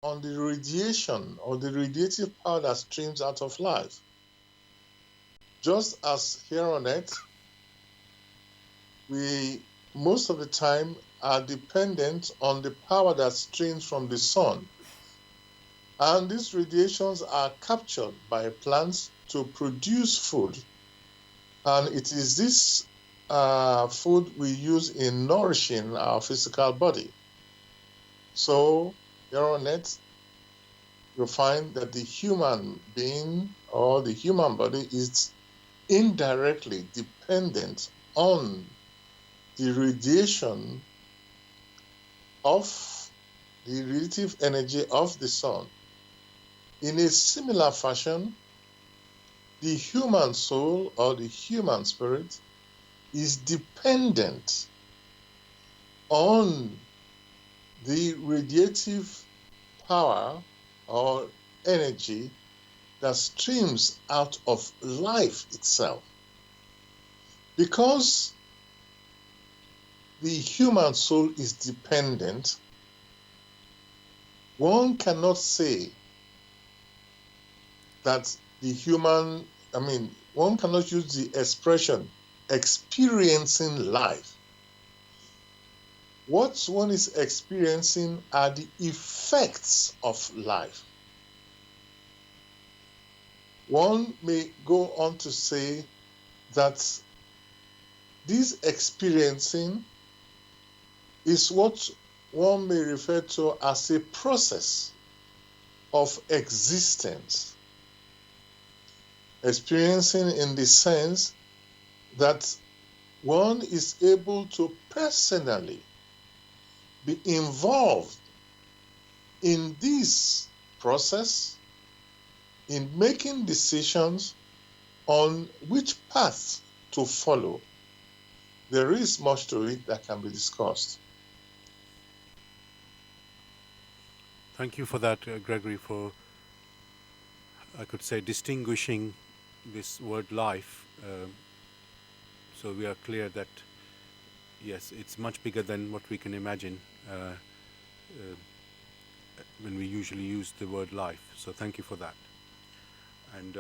on the radiation or the radiative power that streams out of life. Just as here on Earth, we most of the time are dependent on the power that streams from the sun. And these radiations are captured by plants to produce food. And it is this food we use in nourishing our physical body. So here on Earth, you'll find that the human being or the human body is indirectly dependent on the radiation of the radiative energy of the sun. In a similar fashion, the human soul or the human spirit is dependent on the radiative power or energy that streams out of life itself. Because the human soul is dependent, one cannot say that one cannot use the expression experiencing life. What one is experiencing are the effects of life. One may go on to say that this experiencing is what one may refer to as a process of existence. Experiencing in the sense that one is able to personally be involved in this process, in making decisions on which path to follow. There is much to it that can be discussed. Thank you for that, Gregory, for, I could say, distinguishing this word life. So we are clear that, yes, it's much bigger than what we can imagine when we usually use the word life. So thank you for that. And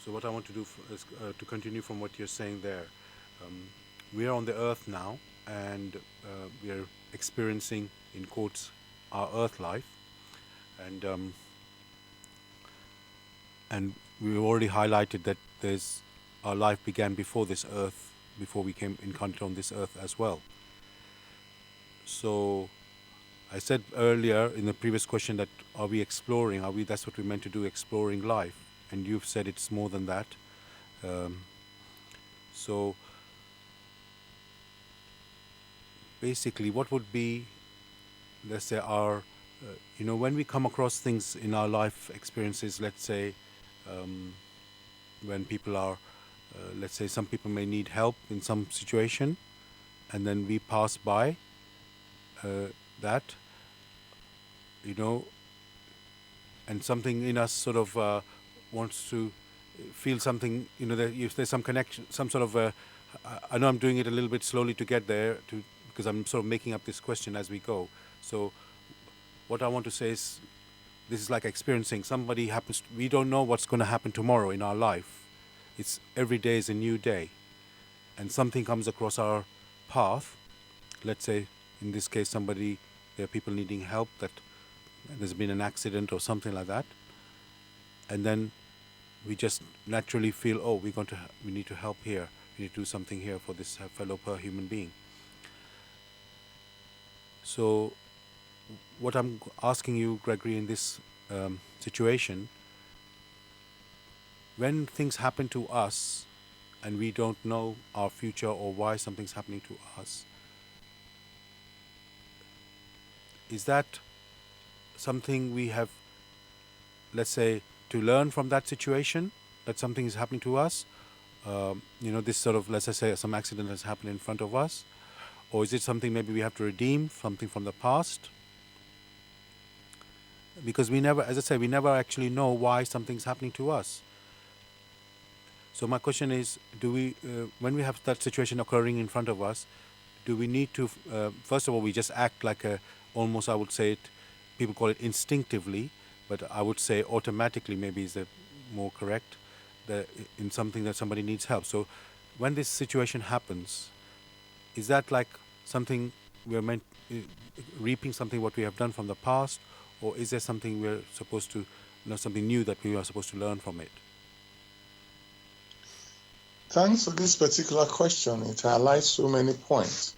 so what I want to do is to continue from what you're saying there. We are on the earth now, and we are experiencing, in quotes, our earth life. And we've already highlighted that our life began before this earth, before we came encountered on this earth as well. So I said earlier in the previous question that are we exploring? That's what we're meant to do, exploring life. And you've said it's more than that. So basically, what would be, let's say, our, when we come across things in our life experiences, let's say, when people are, let's say, some people may need help in some situation, and then we pass by that, and something in us sort of wants to feel something, that if there's some connection, some sort of, I know I'm doing it a little bit slowly to get there, because I'm sort of making up this question as we go. So what I want to say is, this is like experiencing somebody happens, we don't know what's going to happen tomorrow in our life. It's every day is a new day. And something comes across our path. Let's say, in this case, there are people needing help, that there's been an accident or something like that. And then we just naturally feel, oh, we need to help here. We need to do something here for this fellow human being. So what I'm asking you, Gregory, in this situation, when things happen to us and we don't know our future or why something's happening to us, is that something we have, let's say, to learn from that situation, that something is happening to us? This sort of, let's say, some accident has happened in front of us. Or is it something maybe we have to redeem, something from the past? Because we never, as I say, we never actually know why something's happening to us. So my question is, when we have that situation occurring in front of us, do we need to, first of all, we just act like a, almost, I would say it, people call it instinctively, but I would say automatically maybe is the more correct, in something that somebody needs help. So when this situation happens, is that like something we're meant, reaping something what we have done from the past, or is there something we're supposed to, something new that we are supposed to learn from it? Thanks for this particular question. It highlights so many points.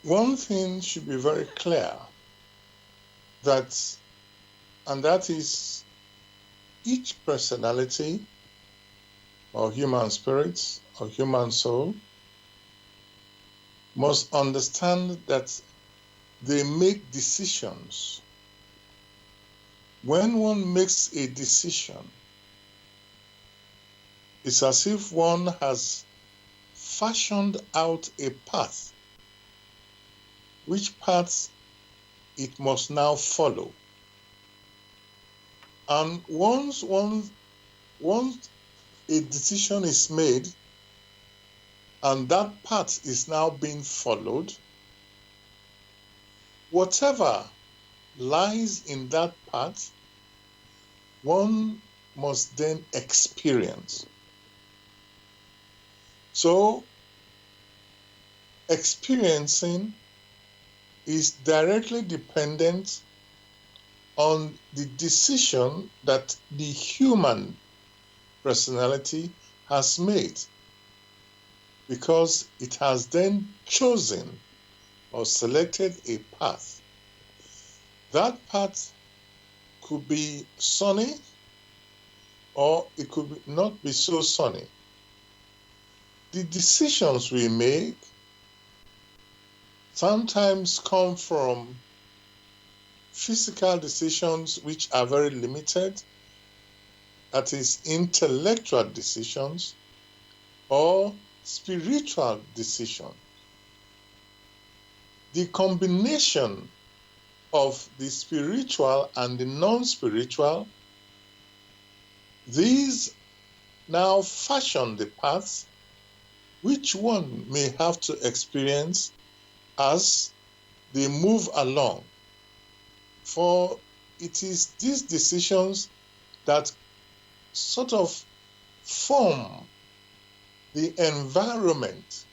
One thing should be very clear, and that is each personality or human spirit or human soul must understand that they make decisions. When one makes a decision, it's as if one has fashioned out a path, which path it must now follow. And once a decision is made and that path is now being followed, whatever lies in that path, one must then experience. So, experiencing is directly dependent on the decision that the human personality has made, because it has then chosen or selected a path. That path could be sunny or it could not be so sunny. The decisions we make sometimes come from physical decisions which are very limited, that is, intellectual decisions, or spiritual decisions. The combination of the spiritual and the non-spiritual, these now fashion the paths which one may have to experience as they move along. For it is these decisions that sort of form the environment,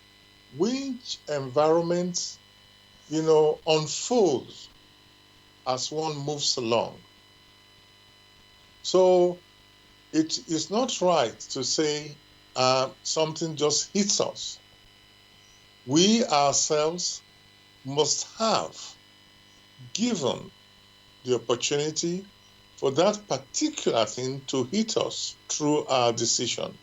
which environment, unfolds as one moves along. So it is not right to say something just hits us. We ourselves must have given the opportunity for that particular thing to hit us through our decision.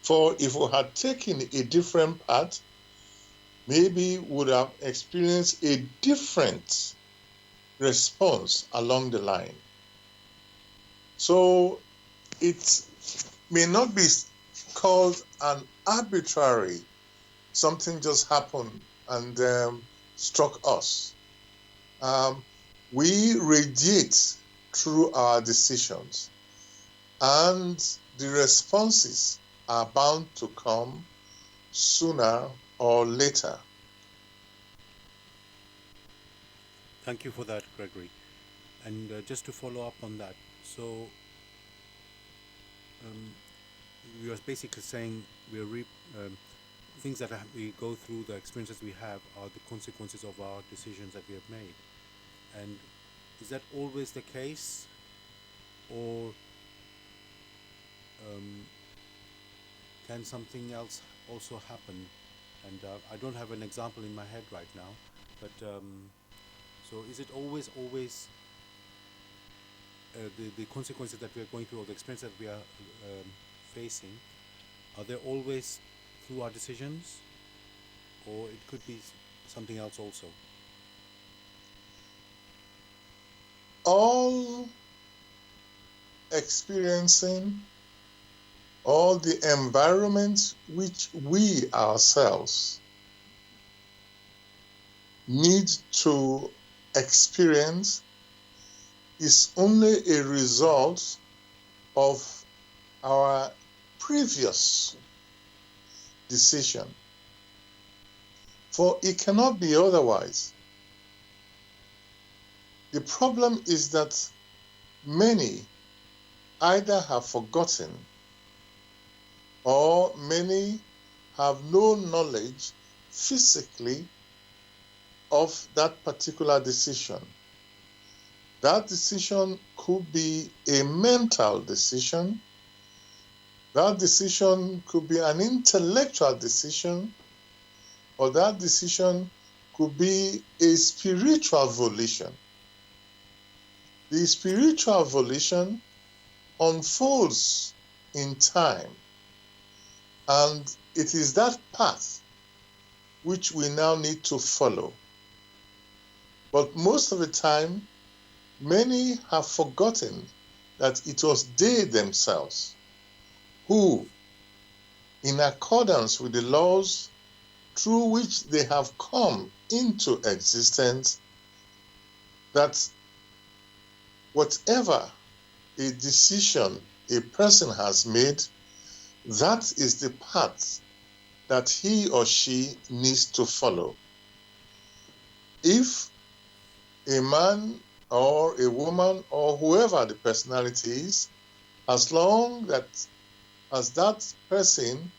For if we had taken a different path, maybe we would have experienced a different response along the line. So it may not be called an arbitrary, something just happened and struck us. We radiate through our decisions, and the responses are bound to come sooner or later. Thank you for that, Gregory. And just to follow up on that, so we are basically saying things that we go through, the experiences we have, are the consequences of our decisions that we have made. And is that always the case, or can something else also happen? And I don't have an example in my head right now, but so is it always the consequences that we are going through, or the experience that we are facing, are they always through our decisions, or it could be something else also? All experiencing, all the environment which we ourselves need to experience is only a result of our previous decision. For it cannot be otherwise. The problem is that many either have forgotten or many have no knowledge physically of that particular decision. That decision could be a mental decision. That decision could be an intellectual decision, or that decision could be a spiritual volition. The spiritual volition unfolds in time, and it is that path which we now need to follow. But most of the time, many have forgotten that it was they themselves who, in accordance with the laws through which they have come into existence, that whatever a decision a person has made, that is the path that he or she needs to follow. If a man or a woman or whoever the personality is, as long as that person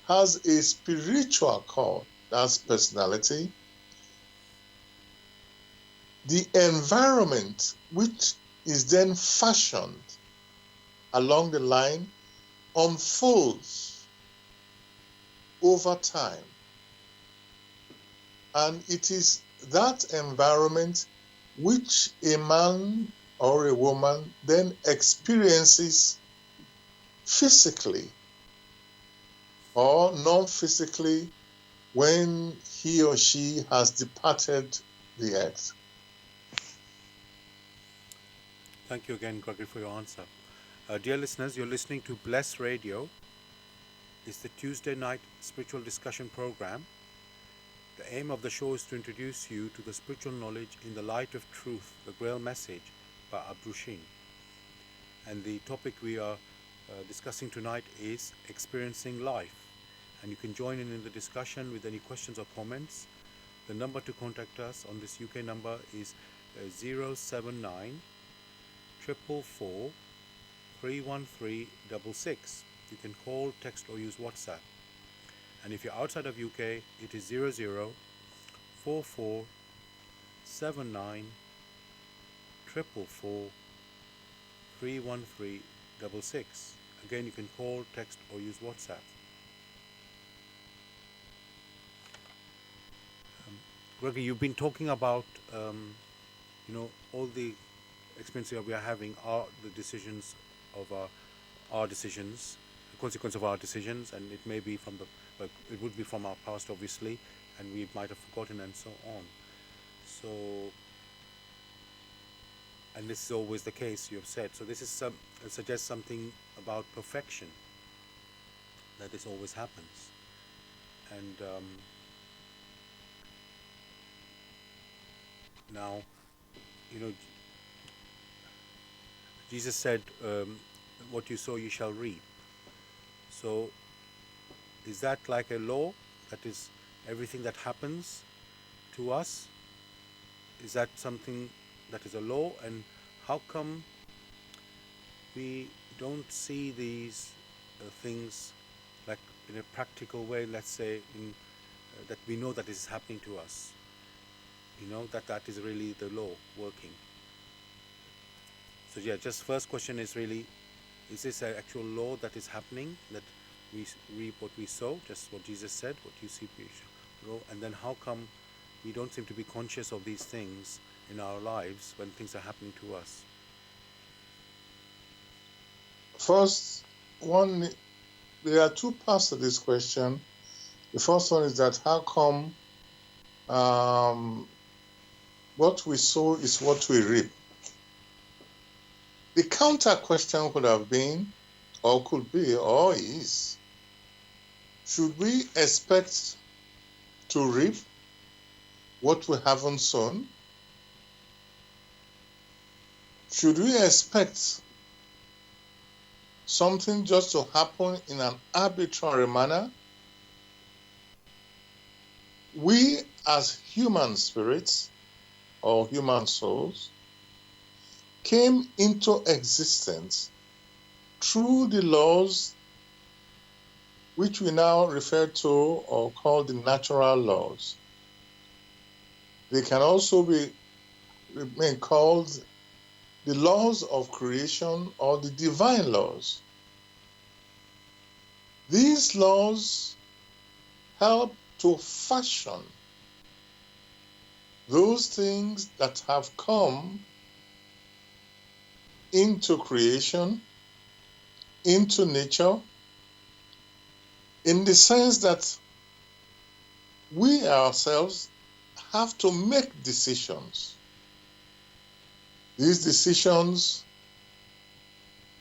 has a spiritual core, that's personality, the environment which is then fashioned along the line unfolds over time. And it is that environment which a man or a woman then experiences physically or non-physically when he or she has departed the earth. Thank you again, Gregory, for your answer. Dear listeners, you're listening to Bless Radio. It's the Tuesday night spiritual discussion program. The aim of the show is to introduce you to the spiritual knowledge in the light of truth, the Grail message by Abdushin. And the topic we are discussing tonight is experiencing life. And you can join in the discussion with any questions or comments. The number to contact us on this UK number is 079 444 31366. You can call, text or use WhatsApp. And if you're outside of UK, it is 00 44 79 444 31366. Again, you can call, text or use WhatsApp. Gregory, you've been talking about all the experiences that we are having are the decisions of our decisions, the consequence of our decisions, and it may be it would be from our past, obviously, and we might have forgotten and so on. So, and this is always the case, you have said. So this is it suggests something about perfection, that this always happens. And now, Jesus said, what you sow you shall reap. So is that like a law? That is everything that happens to us? Is that something that is a law? And how come we don't see these things like in a practical way, let's say, that we know that this is happening to us? That is really the law working. So yeah, just first question is really, is this an actual law that is happening, that we reap what we sow, just what Jesus said, what you see, and then how come we don't seem to be conscious of these things in our lives when things are happening to us? First, there are two parts to this question. The first one is that how come what we sow is what we reap? The counter question would have been, or could be, or is, should we expect to reap what we haven't sown? Should we expect something just to happen in an arbitrary manner? We as human spirits or human souls came into existence through the laws which we now refer to or call the natural laws. They can also be called the laws of creation or the divine laws. These laws help to fashion those things that have come into creation, into nature, in the sense that we ourselves have to make decisions. These decisions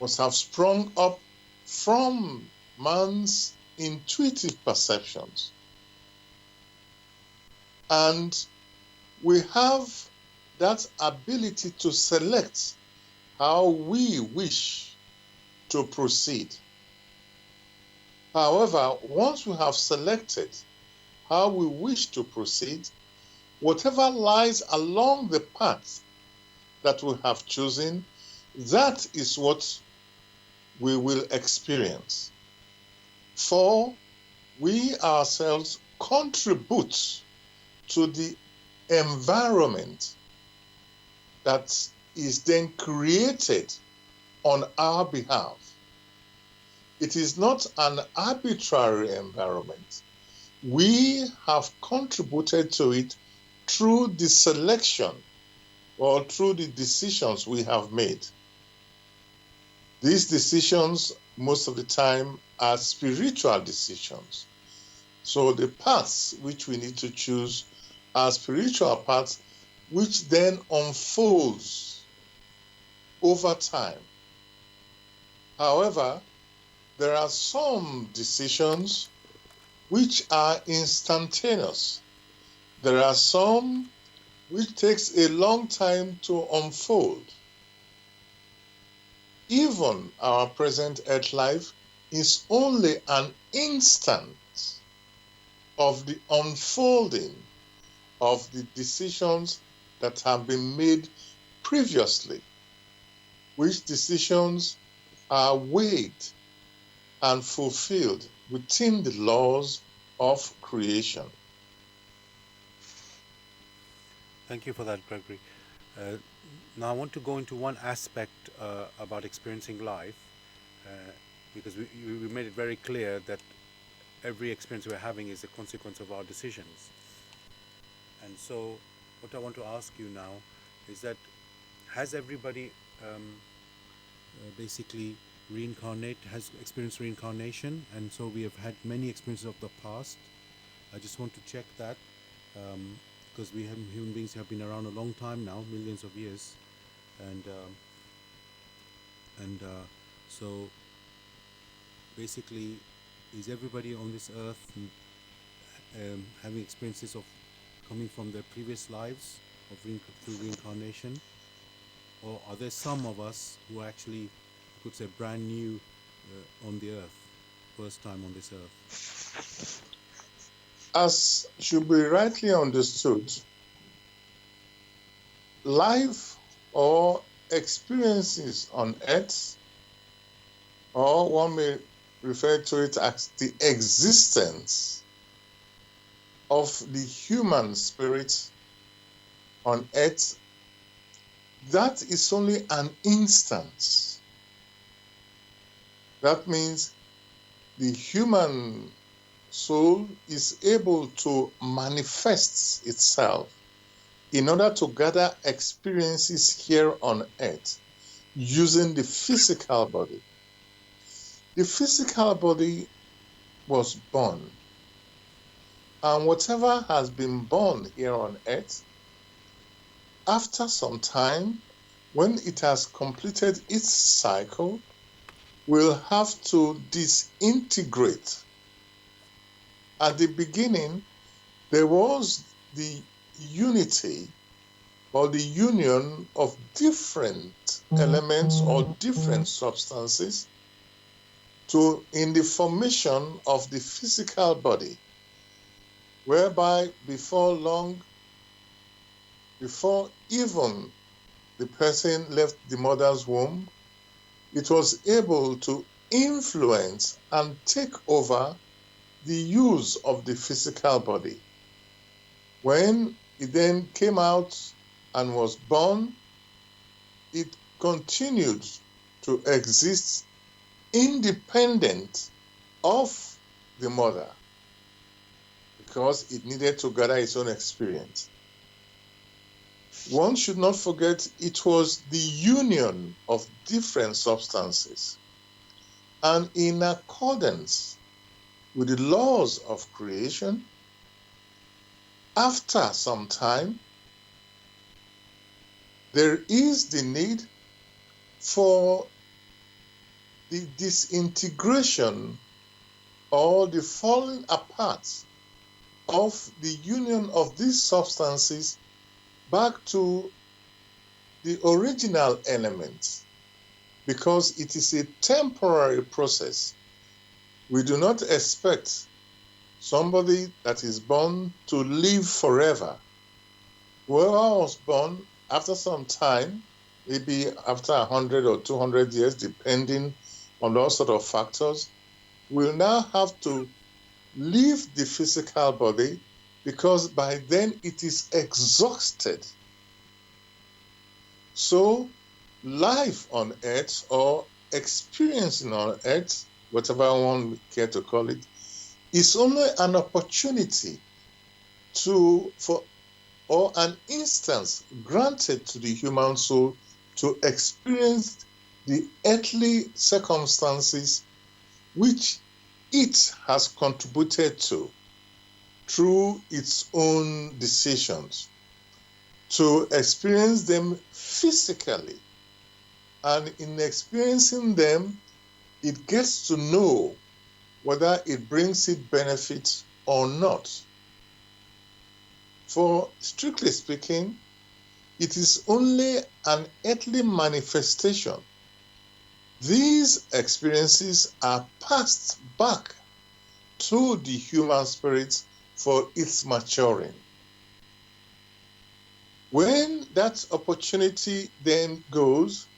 must have sprung up from man's intuitive perceptions. And we have that ability to select how we wish to proceed. However, once we have selected how we wish to proceed, whatever lies along the path that we have chosen, that is what we will experience. For we ourselves contribute to the environment that is then created on our behalf. It is not an arbitrary environment. We have contributed to it through the selection or through the decisions we have made. These decisions, most of the time, are spiritual decisions. So the paths which we need to choose are spiritual paths, which then unfolds over time. However, there are some decisions which are instantaneous. There are some which takes a long time to unfold. Even our present earth life is only an instant of the unfolding of the decisions that have been made previously, which decisions are weighed and fulfilled within the laws of creation. Thank you for that, Gregory. Uh, Now, I want to go into one aspect about experiencing life, because we made it very clear that every experience we're having is a consequence of our decisions. And so, what I want to ask you now is that has everybody basically has experienced reincarnation? And so we have had many experiences of the past. I just want to check that because human beings have been around a long time now, millions of years, and so basically, is everybody on this earth having experiences of coming from their previous lives through reincarnation, or are there some of us who are actually, I could say, brand new on the earth, first time on this earth? As should be rightly understood, life or experiences on earth, or one may refer to it as the existence of the human spirit on earth, that is only an instance. That means the human soul is able to manifest itself in order to gather experiences here on earth using the physical body. The physical body was born, and whatever has been born here on earth, after some time, when it has completed its cycle, will have to disintegrate. At the beginning, there was the unity or the union of different elements or different substances in the formation of the physical body. whereby before long, before even the person left the mother's womb, it was able to influence and take over the use of the physical body. When it then came out and was born, it continued to exist independent of the mother because it needed to gather its own experience. One should not forget it was the union of different substances. And in accordance with the laws of creation, after some time, there is the need for the disintegration or the falling apart of the union of these substances back to the original elements, because it is a temporary process. We do not expect somebody that is born to live forever. Whoever was born after some time, maybe after 100 or 200 years, depending on all sort of factors, will now have to leave the physical body because by then it is exhausted. So life on earth or experiencing on earth, whatever one care to call it, is only an opportunity for or an instance granted to the human soul to experience the earthly circumstances which it has contributed to through its own decisions, to experience them physically. And in experiencing them, it gets to know whether it brings it benefit or not. For strictly speaking, it is only an earthly manifestation. These experiences are passed back to the human spirit for its maturing. When that opportunity then goes,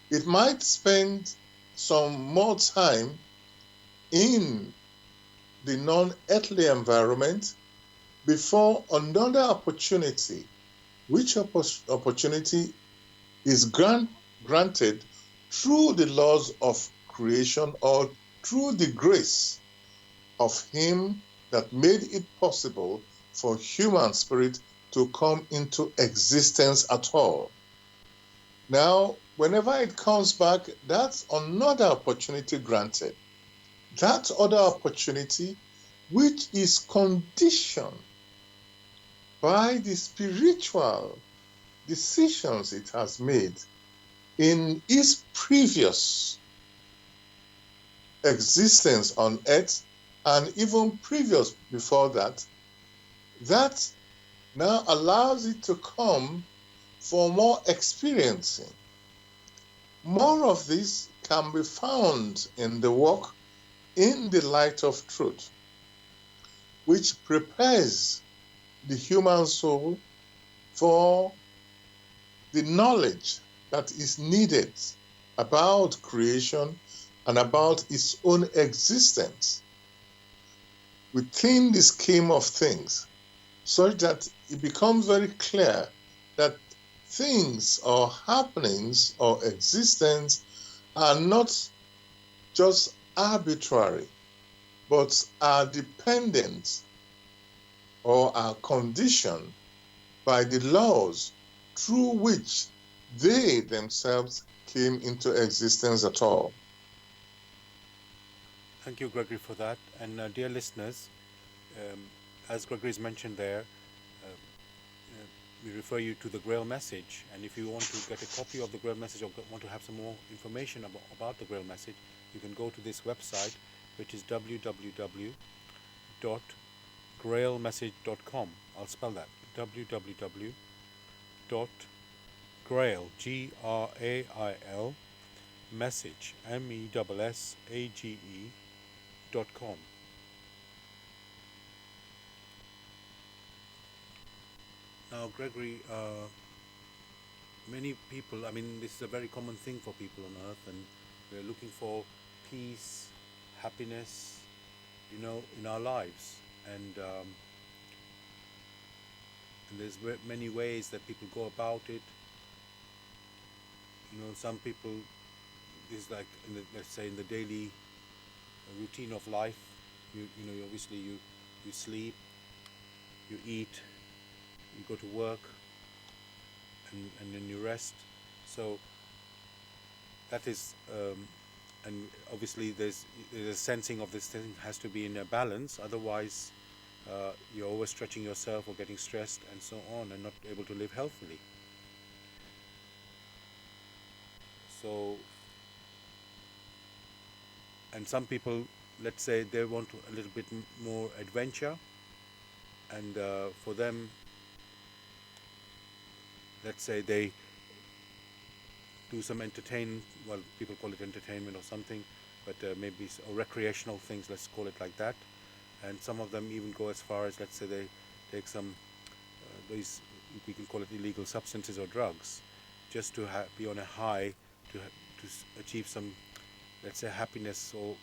it might spend some more time in the non-earthly environment before another opportunity, which opportunity is granted through the laws of creation or through the grace of Him that made it possible for human spirit to come into existence at all. Now, whenever it comes back, that's another opportunity granted. That other opportunity, which is conditioned by the spiritual decisions it has made in its previous existence on earth and even previous before that, that now allows it to come for more experiencing. More of this can be found in the work In the Light of Truth, which prepares the human soul for the knowledge that is needed about creation and about its own existence within the scheme of things, such that it becomes very clear that things or happenings or existence are not just arbitrary, but are dependent or are conditioned by the laws through which they themselves came into existence at all. Thank you, Gregory, for that. And dear listeners, um, as Gregory's mentioned there, we refer you to the Grail message. And if you want to get a copy of the Grail message or want to have some more information about the Grail message, you can go to this website, which is www.grailmessage.com. I'll spell that: www.grail, Grail, message, message.com. Gregory, many people, I mean, this is a very common thing for people on earth, and we're looking for peace, happiness, in our lives. And there's many ways that people go about it. Some people is like, let's say, in the daily routine of life. Obviously you sleep, you eat, you go to work, and then you rest. So that is, and obviously there's a sensing of this thing has to be in a balance. Otherwise, you're overstretching yourself or getting stressed and so on, and not able to live healthily. So, and some people, let's say, they want a little bit more adventure, and for them, let's say they do some entertainment. Well, people call it entertainment or something, but maybe or recreational things. Let's call it like that. And some of them even go as far as, let's say, they take some these, we can call it illegal substances or drugs, just to be on a high, to achieve some, let's say, happiness or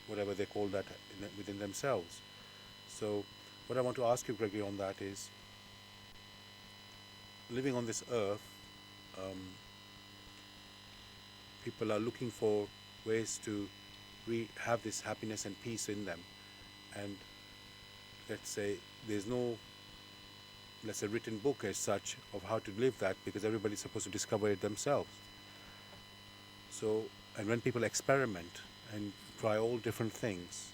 whatever they call that within themselves. So, what I want to ask you, Gregory, on that is, living on this earth, um, people are looking for ways to have this happiness and peace in them. And let's say there's no, let's say, written book as such of how to live that, because everybody's supposed to discover it themselves. So, and when people experiment and try all different things,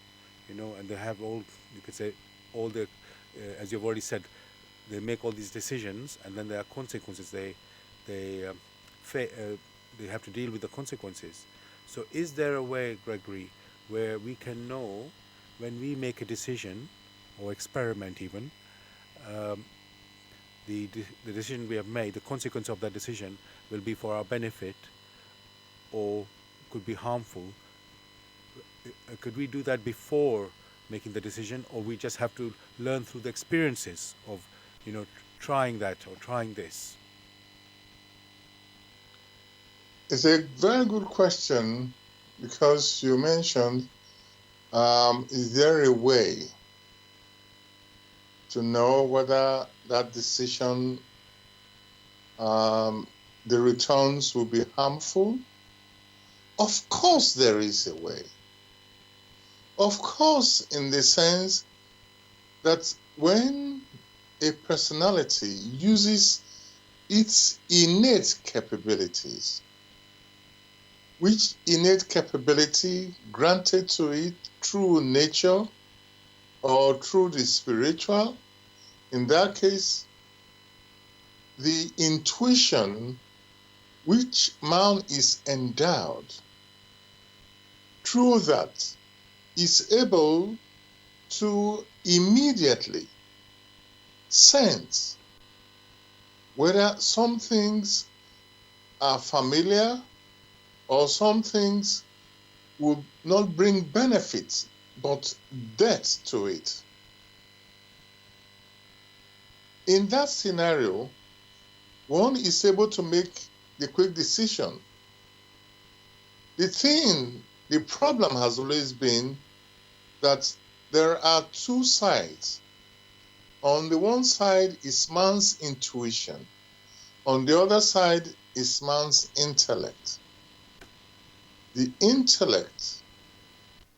and they have all, you could say, all the, as you've already said, they make all these decisions, and then there are consequences. They they have to deal with the consequences. So, is there a way, Gregory, where we can know when we make a decision or experiment even, um, the decision we have made, the consequence of that decision will be for our benefit or could be harmful? Could we do that before making the decision, or we just have to learn through the experiences of, trying that or trying this? It's a very good question, because you mentioned, is there a way to know whether that decision, the returns will be harmful? Of course, there is a way. Of course, in the sense that when a personality uses its innate capabilities, which innate capability granted to it through nature or through the spiritual, in that case, the intuition which man is endowed, through that, is able to immediately sense whether some things are familiar or some things will not bring benefits but death to it. In that scenario, one is able to make the quick decision. The problem has always been that there are two sides. On the one side is man's intuition. On the other side is man's intellect. The intellect,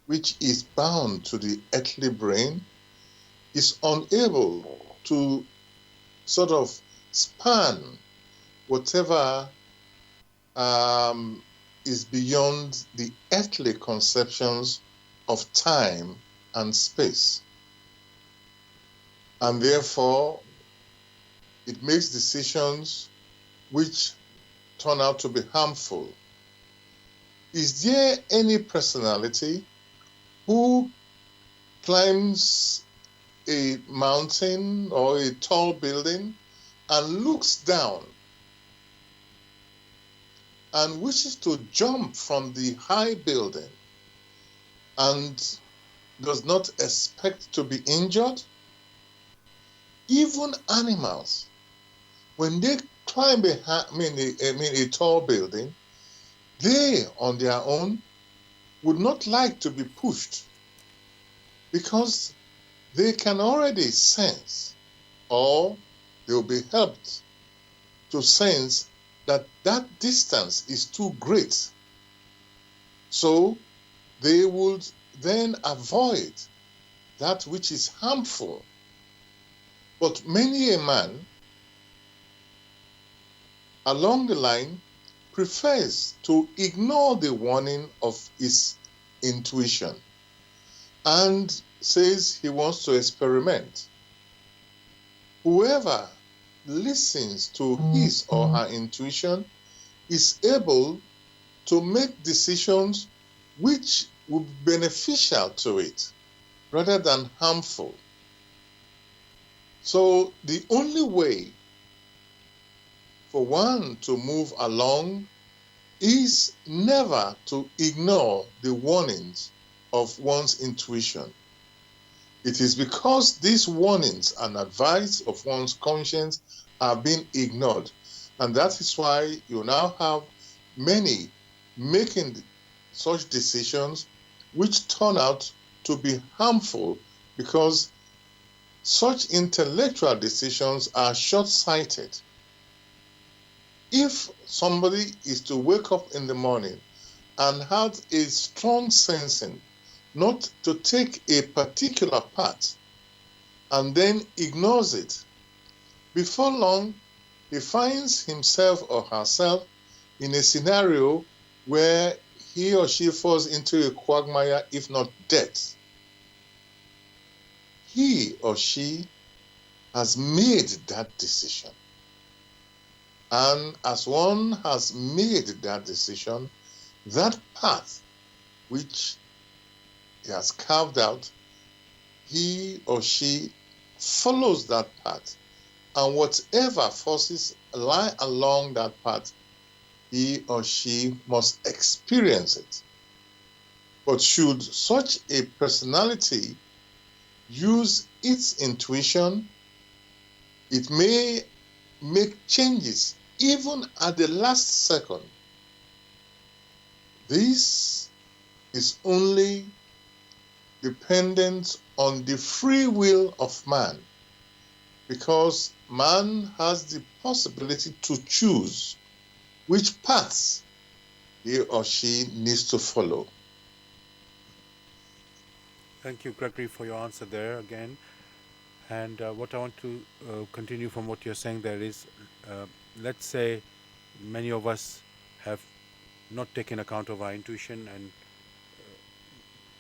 which is bound to the earthly brain, is unable to sort of span whatever is beyond the earthly conceptions of time and space. And therefore, it makes decisions which turn out to be harmful. Is there any personality who climbs a mountain or a tall building and looks down and wishes to jump from the high building and does not expect to be injured? Even animals When they climb a tall building, they on their own would not like to be pushed because they can already sense, or they'll be helped to sense that that distance is too great. So they would then avoid that which is harmful. But many a man along the line prefers to ignore the warning of his intuition and says he wants to experiment. Whoever listens to his or her intuition is able to make decisions which will be beneficial to it rather than harmful. So the only way for one to move along is never to ignore the warnings of one's intuition. It is because these warnings and advice of one's conscience are being ignored. And that is why you now have many making such decisions which turn out to be harmful because such intellectual decisions are short-sighted. If somebody is to wake up in the morning and has a strong sensing not to take a particular path and then ignores it, before long he finds himself or herself in a scenario where he or she falls into a quagmire, if not death. He or she has made that decision. And as one has made that decision, that path which he has carved out, he or she follows that path. And whatever forces lie along that path, he or she must experience it. But should such a personality use its intuition, it may make changes even at the last second. This is only dependent on the free will of man, because man has the possibility to choose which paths he or she needs to follow. Thank you, Gregory, for your answer there again. And what I want to continue from what you're saying there is, let's say many of us have not taken account of our intuition and,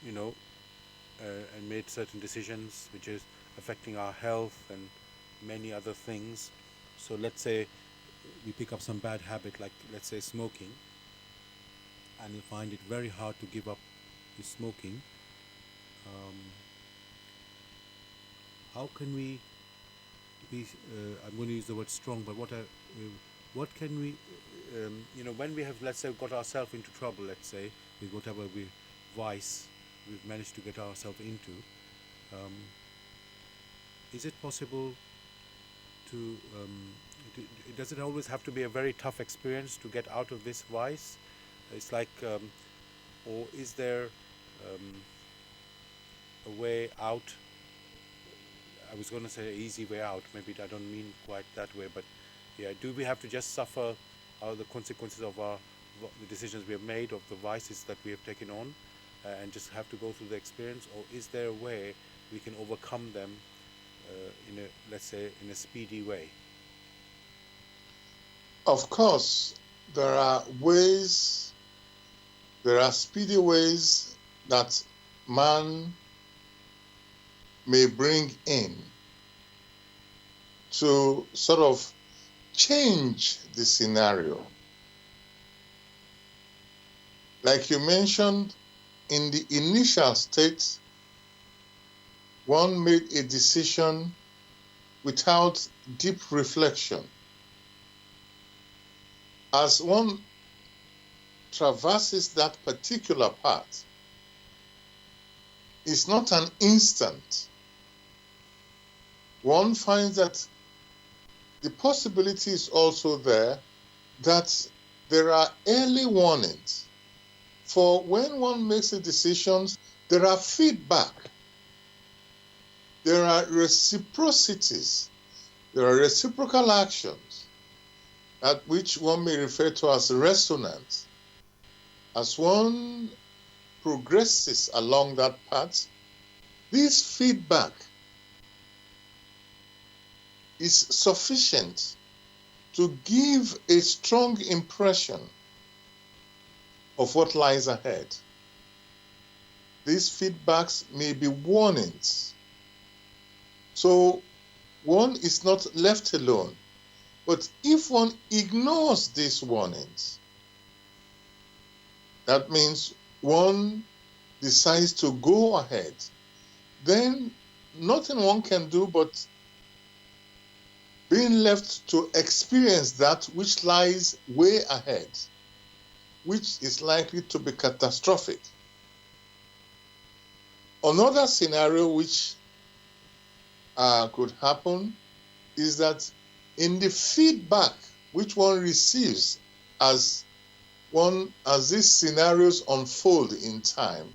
you know, and made certain decisions which is affecting our health and many other things. So let's say we pick up some bad habit, like let's say smoking, and you find it very hard to give up the smoking. Um, how can we be? I'm going to use the word strong, but what can we? When we have, let's say, got ourselves into trouble, let's say, with whatever vice we've managed to get ourselves into, um, is it possible to, does it always have to be a very tough experience to get out of this vice? It's like, or is there a way out? I was going to say easy way out. Maybe I don't mean quite that way, but yeah, do we have to just suffer the consequences of the decisions we have made, of the vices that we have taken on, and just have to go through the experience, or is there a way we can overcome them let's say, in a speedy way? Of course, there are speedy ways that man may bring in to sort of change the scenario. Like you mentioned, in the initial state, one made a decision without deep reflection. As one traverses that particular path, it's not an instant. One finds that the possibility is also there that there are early warnings. For when one makes a decision, there are feedback, there are reciprocities, there are reciprocal actions at which one may refer to as resonance. As one progresses along that path, this feedback is sufficient to give a strong impression of what lies ahead. These feedbacks may be warnings. So one is not left alone. But if one ignores these warnings, that means one decides to go ahead, then nothing one can do but being left to experience that which lies way ahead, which is likely to be catastrophic. Another scenario which could happen is that in the feedback which one receives as these scenarios unfold in time,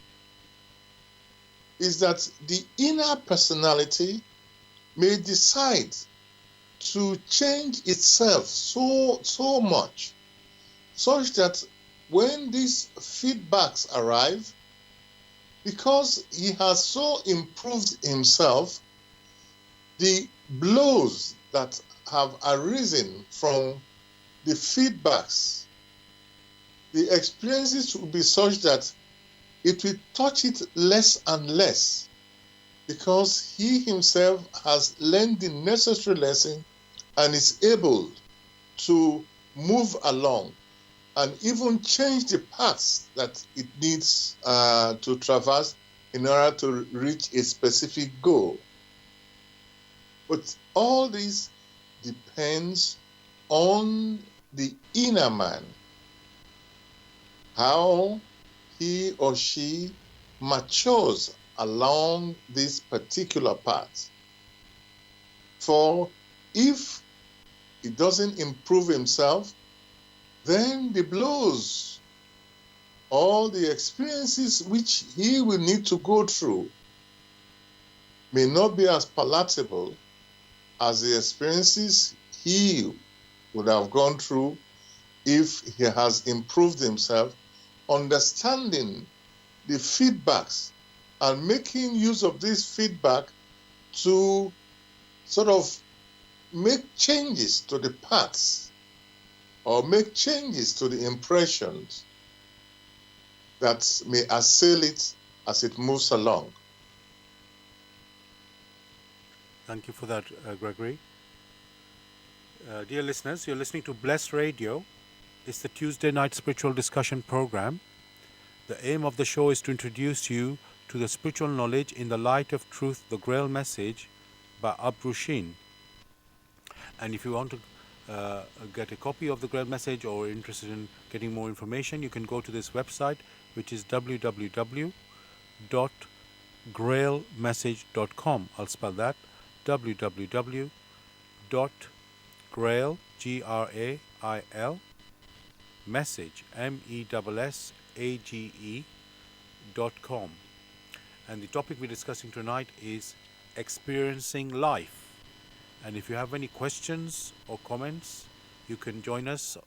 is that the inner personality may decide to change itself so much, such that when these feedbacks arrive, because he has so improved himself, the blows that have arisen from the feedbacks, the experiences will be such that it will touch it less and less, because he himself has learned the necessary lesson and is able to move along and even change the paths that it needs to traverse in order to reach a specific goal. But all this depends on the inner man, how he or she matures along this particular path. For if he doesn't improve himself, then the blows, all the experiences which he will need to go through may not be as palatable as the experiences he would have gone through if he has improved himself, understanding the feedbacks and making use of this feedback to sort of make changes to the paths or make changes to the impressions that may assail it as it moves along. Thank you for that, Gregory. Dear listeners, you're listening to Bless Radio. It's the Tuesday night spiritual discussion program. The aim of the show is to introduce you to the spiritual knowledge in the light of truth, the Grail message by Abrushin. And if you want to get a copy of the Grail message or interested in getting more information, you can go to this website, which is www.grailmessage.com. I'll spell that, www.grail, Grail, message, message.com. And the topic we're discussing tonight is experiencing life. And if you have any questions or comments, you can join us,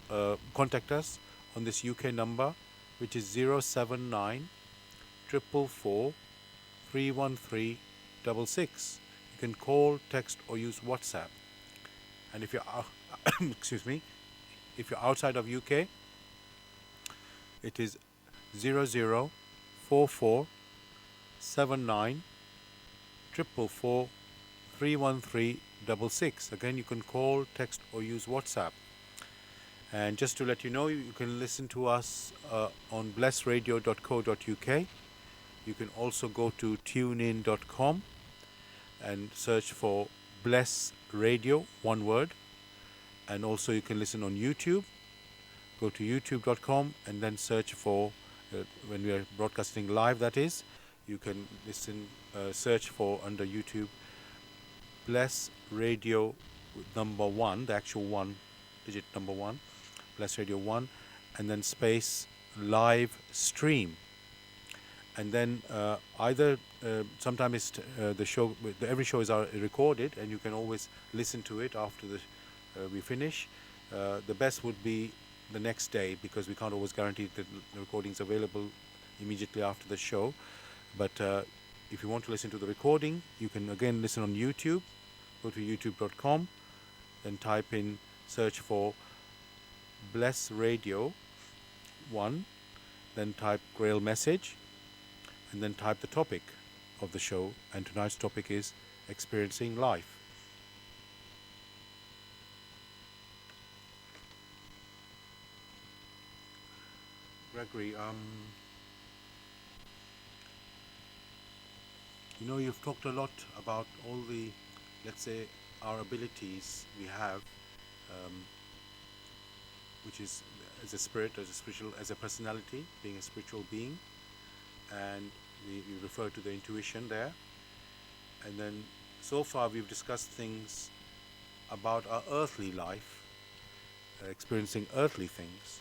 contact us on this UK number, which is 079 444 313 66. You can call, text, or use WhatsApp. And if you're excuse me, if you're outside of UK, it is 0044 79 444 313 66. Again, you can call, text, or use WhatsApp. And just to let you know, you can listen to us on blessradio.co.uk. You can also go to tunein.com and search for Bless Radio, one word. And also you can listen on YouTube. Go to youtube.com and then search for, when we are broadcasting live, that is, you can listen, search for under YouTube, Bless Radio number one, the actual one, digit number one, Bless Radio 1, and then space live stream. And then either sometimes the show, every show is recorded, and you can always listen to it after we finish. The best would be the next day, because we can't always guarantee that the recording is available immediately after the show. But if you want to listen to the recording, you can again listen on YouTube. Go to youtube.com, then type in, search for Bless Radio 1, then type Grail Message, and then type the topic of the show. And tonight's topic is experiencing life. Gregory, you've talked a lot about all the, let's say, our abilities we have, which is as a spirit, as a spiritual, as a personality, being a spiritual being, and we refer to the intuition there. And then so far we've discussed things about our earthly life, experiencing earthly things.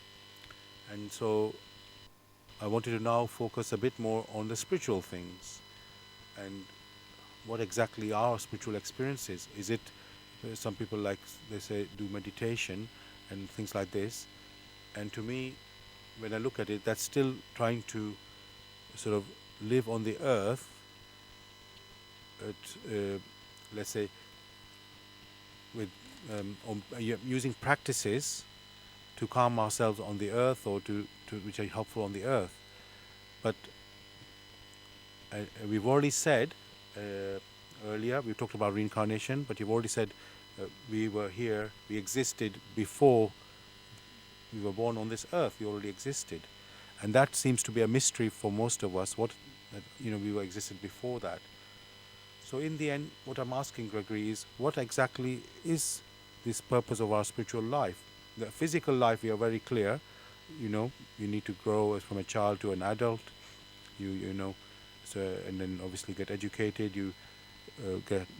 And so I wanted to now focus a bit more on the spiritual things and what exactly are spiritual experiences. Is it, some people, like they say, do meditation and things like this. And to me, when I look at it, that's still trying to sort of live on the earth at, let's say, with using practices to calm ourselves on the earth, or to which are helpful on the earth. But we've already said earlier, we talked about reincarnation, but you've already said we were here, we existed before we were born on this earth. We already existed, and that seems to be a mystery for most of us. We were existed before that. So in the end, what I'm asking, Gregory, is what exactly is this purpose of our spiritual life? The physical life, we are very clear. You need to grow from a child to an adult. So, and then obviously get educated. You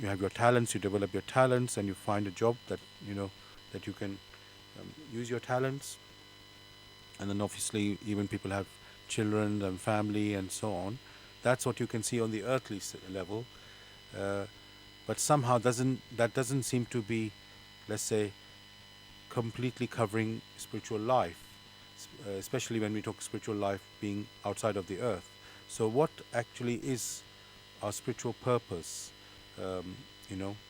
have your talents. You develop your talents, and you find a job that you can use your talents. And then obviously, even people have children and family and so on. That's what you can see on the earthly level. But somehow that doesn't seem to be, let's say, completely covering spiritual life, especially when we talk spiritual life being outside of the earth. So what actually is our spiritual purpose,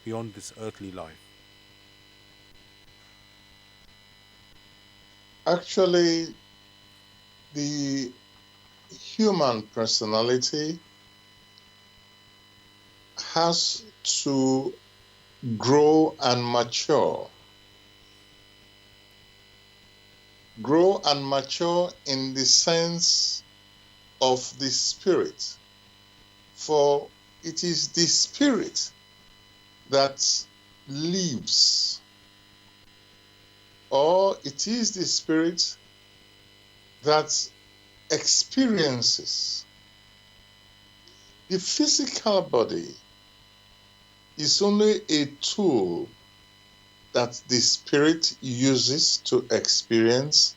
beyond this earthly life? Actually, the human personality has to grow and mature. Grow and mature in the sense of the spirit. For it is the spirit that lives, or it is the spirit that experiences. The physical body is only a tool that the spirit uses to experience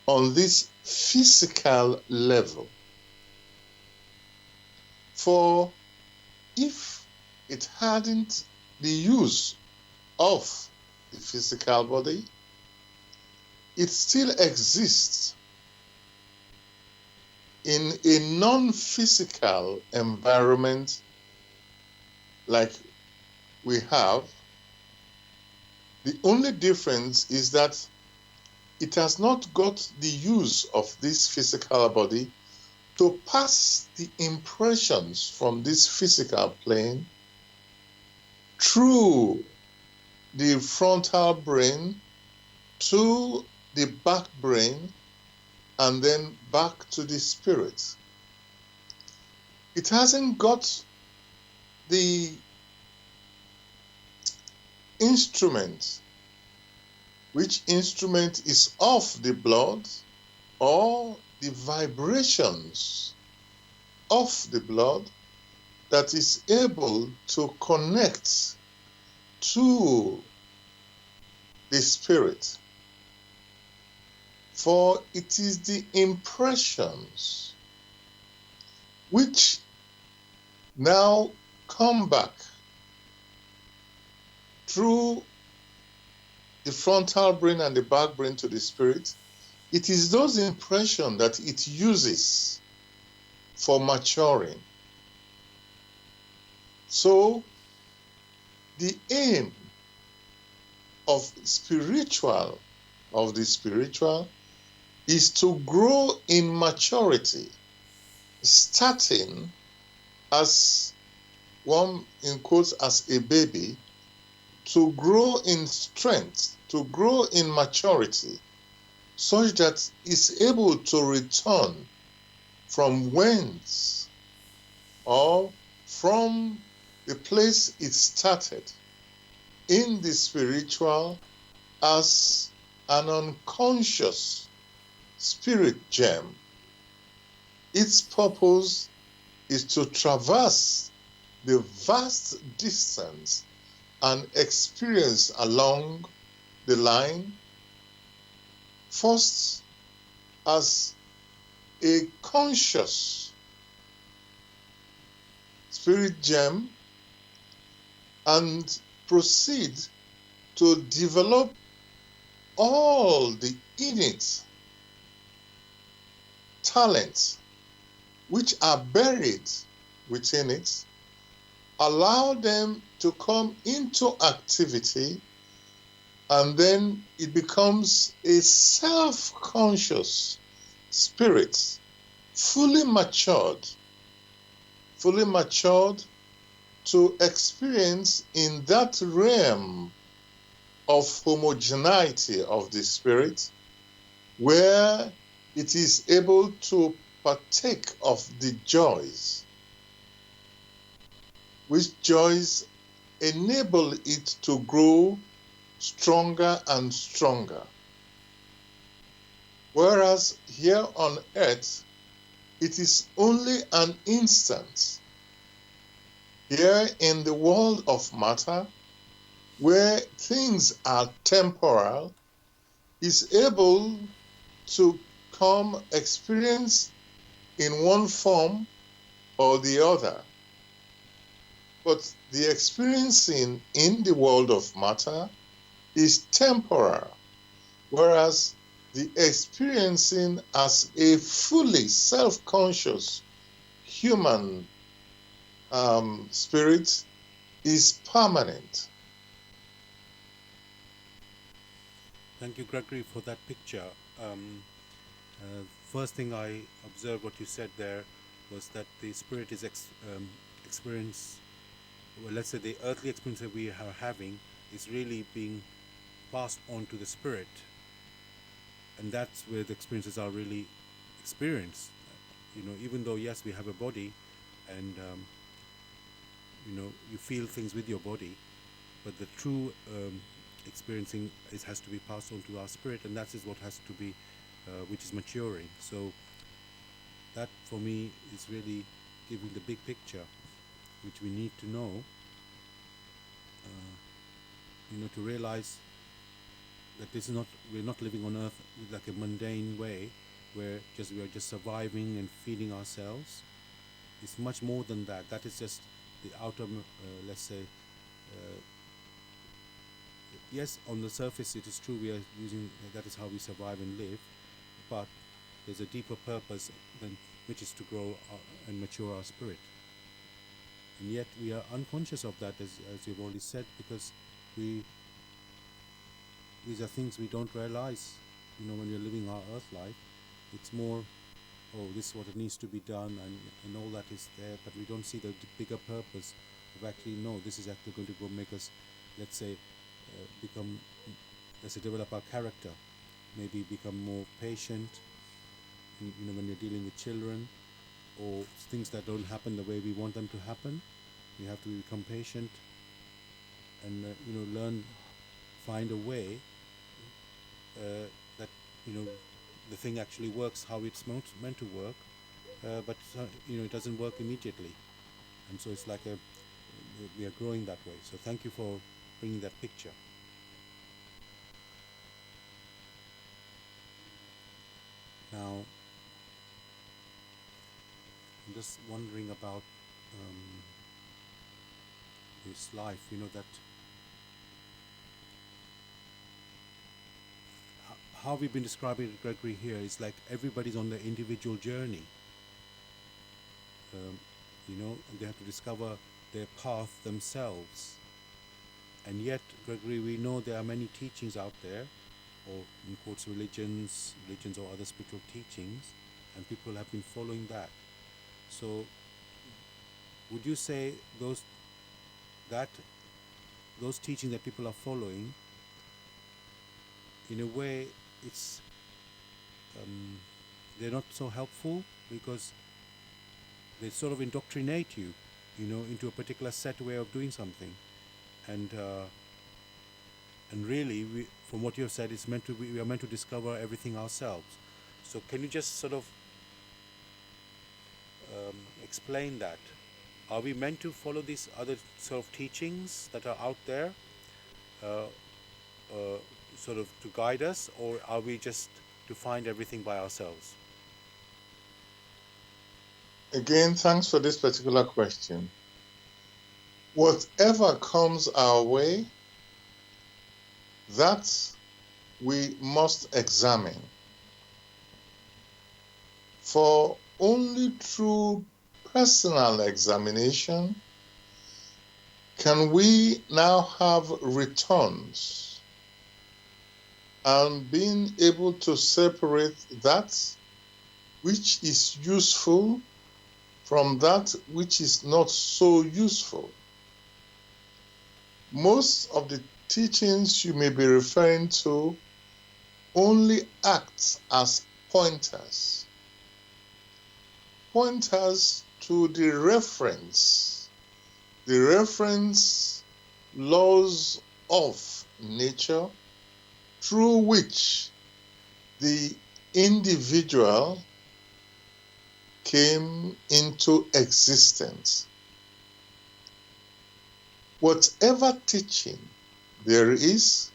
on this physical level. For if it hadn't the use of the physical body, it still exists in a non-physical environment like we have. The only difference is that it has not got the use of this physical body to pass the impressions from this physical plane through the frontal brain to the back brain and then back to the spirit. It hasn't got the instrument, which instrument is of the blood or the vibrations of the blood, that is able to connect to the spirit. For it is the impressions which now come back through the frontal brain and the back brain to the spirit. It is those impressions that it uses for maturing. So the aim of the spiritual is to grow in maturity, starting as one in quotes as a baby, to grow in strength, to grow in maturity, such that it's able to return from whence or from the place it started in the spiritual as an unconscious spirit gem. Its purpose is to traverse the vast distance and experience along the line, first as a conscious spirit gem, and proceed to develop all the innate talents which are buried within it, allow them to come into activity, and then it becomes a self-conscious spirit, fully matured to experience in that realm of homogeneity of the spirit, where it is able to partake of the joys, which joys enable it to grow stronger and stronger. Whereas here on earth, it is only an instant. Here in the world of matter, where things are temporal, is able to come experience in one form or the other. But the experiencing in the world of matter is temporal, whereas the experiencing as a fully self-conscious human spirit is permanent. Thank you, Gregory, for that picture. First thing I observed what you said there was that the spirit is experience, well, let's say the earthly experience that we are having is really being passed on to the spirit, and that's where the experiences are really experienced. Even though yes, we have a body, and you feel things with your body, but the true experiencing has to be passed on to our spirit, and that is what has to be, which is maturing. So that for me is really giving the big picture, which we need to know. To realize that this is not, we're not living on earth like a mundane way where we are just surviving and feeding ourselves. It's much more than that. That is just the outer, let's say, yes, on the surface it is true we are using, that is how we survive and live, but there's a deeper purpose which is to grow and mature our spirit. And yet we are unconscious of that, as you've already said, because these are things we don't realize. When you're living our earth life, it's more, oh, this is what it needs to be done, and all that is there, but we don't see the bigger purpose of actually, no, this is actually going to go make us, let's say, develop our character, maybe become more patient, when you're dealing with children or things that don't happen the way we want them to happen. We have to become patient and learn, find a way that the thing actually works how it's meant to work, but it doesn't work immediately, and so it's like we are growing that way. So thank you for bringing that picture. Now, I'm just wondering about his life. That how we've been describing it, Gregory, here is like everybody's on their individual journey. Um, and they have to discover their path themselves. And yet, Gregory, we know there are many teachings out there, or in quotes, religions or other spiritual teachings, and people have been following that. So, would you say that those teachings that people are following, in a way, it's they're not so helpful because they sort of indoctrinate you, into a particular set way of doing something, and really, from what you have said, we are meant to discover everything ourselves. So, can you just sort of explain that? Are we meant to follow these other sort of teachings that are out there, uh, uh, sort of to guide us, or are we just to find everything by ourselves? Again, thanks for this particular question. Whatever comes our way, that we must examine. For only through personal examination can we now have returns and being able to separate that which is useful from that which is not so useful. Most of the teachings you may be referring to only act as pointers to the reference laws of nature through which the individual came into existence. Whatever teaching there is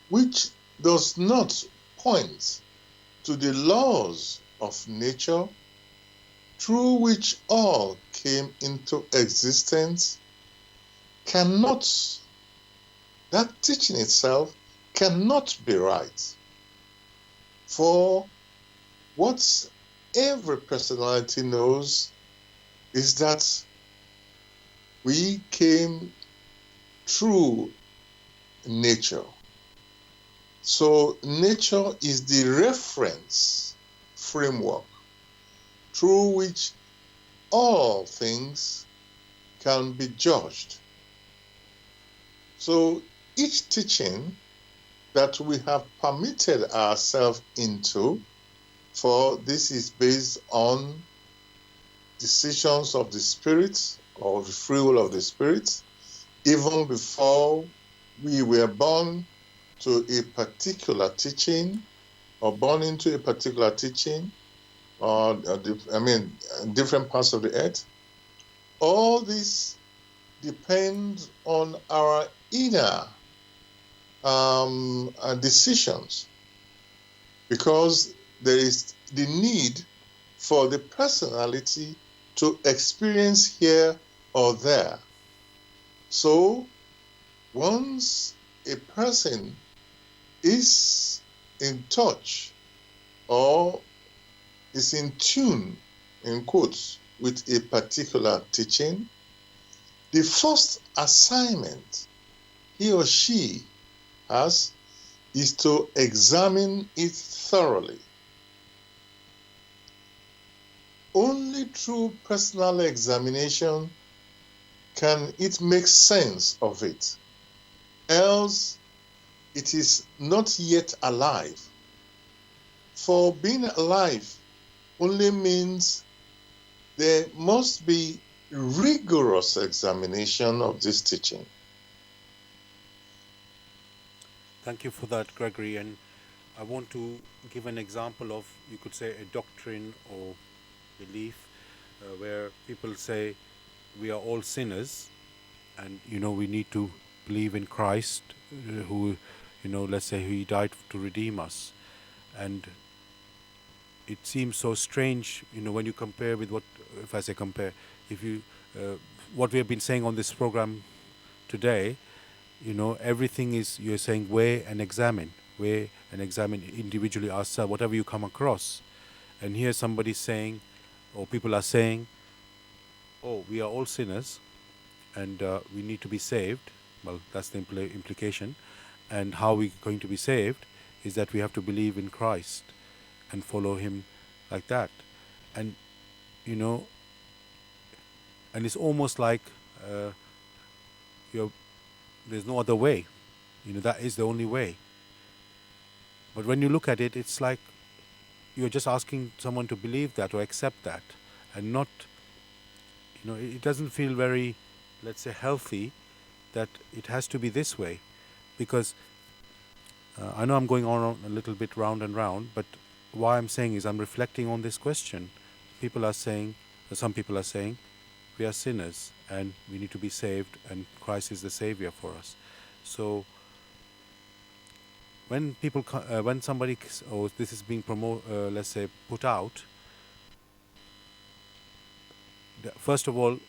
which does not point to the laws of nature through which all came into existence that teaching itself cannot be right. For what every personality knows is that we came through nature. So nature is the reference framework through which all things can be judged. So each teaching that we have permitted ourselves into, for this is based on decisions of the Spirit or the free will of the Spirit, even before we were born to a particular teaching or born into a particular teaching, or different parts of the earth. All this depends on our inner decisions, because there is the need for the personality to experience here or there. So once a person is in touch or is in tune, in quotes, with a particular teaching, the first assignment he or she has is to examine it thoroughly. Only through personal examination can it make sense of it, else it is not yet alive. For being alive only means there must be rigorous examination of this teaching. Thank you for that, Gregory. And I want to give an example of, you could say, a doctrine or belief where people say we are all sinners, and we need to believe in Christ, who, let's say, he died to redeem us. And it seems so strange, when you compare with what, if I say compare, if you, what we have been saying on this program today, everything is, you're saying weigh and examine individually ourselves, whatever you come across. And here somebody's saying, or people are saying, oh, we are all sinners and we need to be saved. Well, that's the implication. And how we're going to be saved is that we have to believe in Christ and follow Him like that. And, you know, and it's almost like you're, there's no other way. That is the only way. But when you look at it, it's like you're just asking someone to believe that or accept that, and not, it doesn't feel very, let's say, healthy that it has to be this way. Because I know I'm going on a little bit round and round, but why I'm saying is I'm reflecting on this question. Some people are saying, we are sinners and we need to be saved, and Christ is the Savior for us. So when people, when somebody, or this is being let's say, put out, first of all,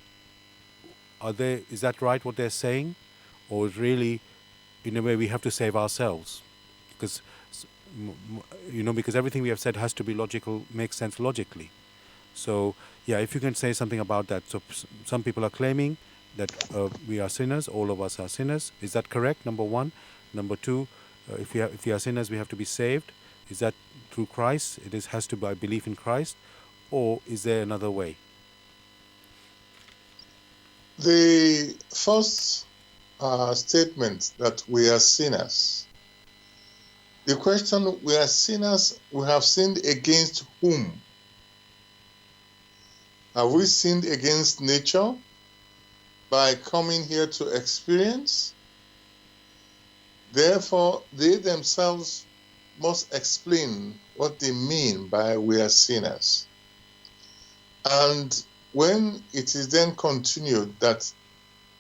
is that right what they're saying, or really, in a way, we have to save ourselves? Because because everything we have said has to be logical, makes sense logically. So yeah, if you can say something about that. So some people are claiming that we are sinners, all of us are sinners. Is that correct? Number one. Number two, if we are sinners, we have to be saved. Is that through Christ? Has to be by belief in Christ, or is there another way? The first statement that we are sinners. The question, we are sinners, we have sinned against whom? Have we sinned against nature by coming here to experience? Therefore, they themselves must explain what they mean by we are sinners. And when it is then continued that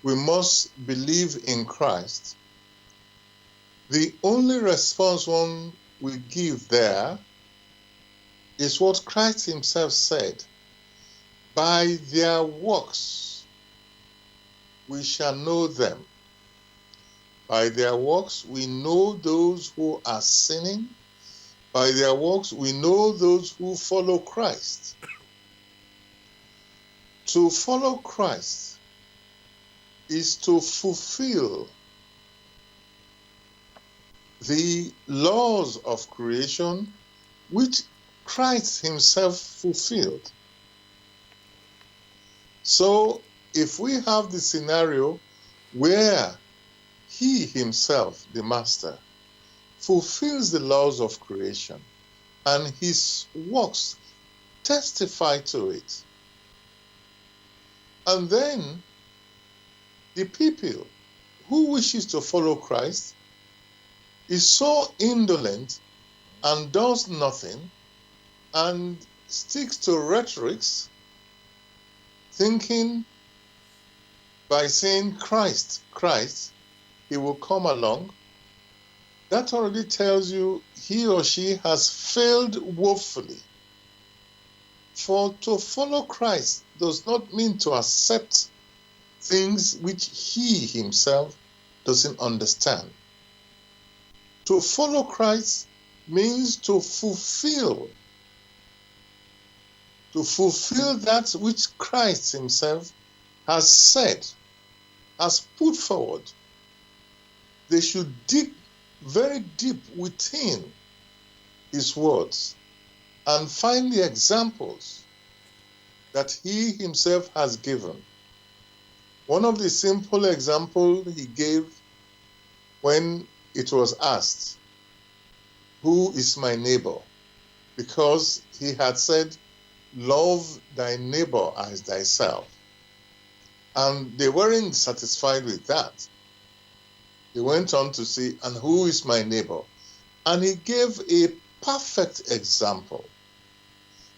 we must believe in Christ, the only response one will give there is what Christ Himself said: by their works we shall know them. By their works we know those who are sinning. By their works we know those who follow Christ. To follow Christ is to fulfill the laws of creation which Christ Himself fulfilled. So if we have the scenario where He Himself, the Master, fulfills the laws of creation and His works testify to it, and then the people who wishes to follow Christ is so indolent and does nothing and sticks to rhetorics, thinking by saying Christ, Christ, He will come along, that already tells you he or she has failed woefully. For to follow Christ does not mean to accept things which He Himself doesn't understand. To follow Christ means to fulfill that which Christ Himself has said, has put forward. They should dig very deep within His words and find the examples that He Himself has given. One of the simple examples He gave when it was asked, who is my neighbor? Because He had said, love thy neighbor as thyself. And they weren't satisfied with that. They went on to say, and who is my neighbor? And He gave a perfect example,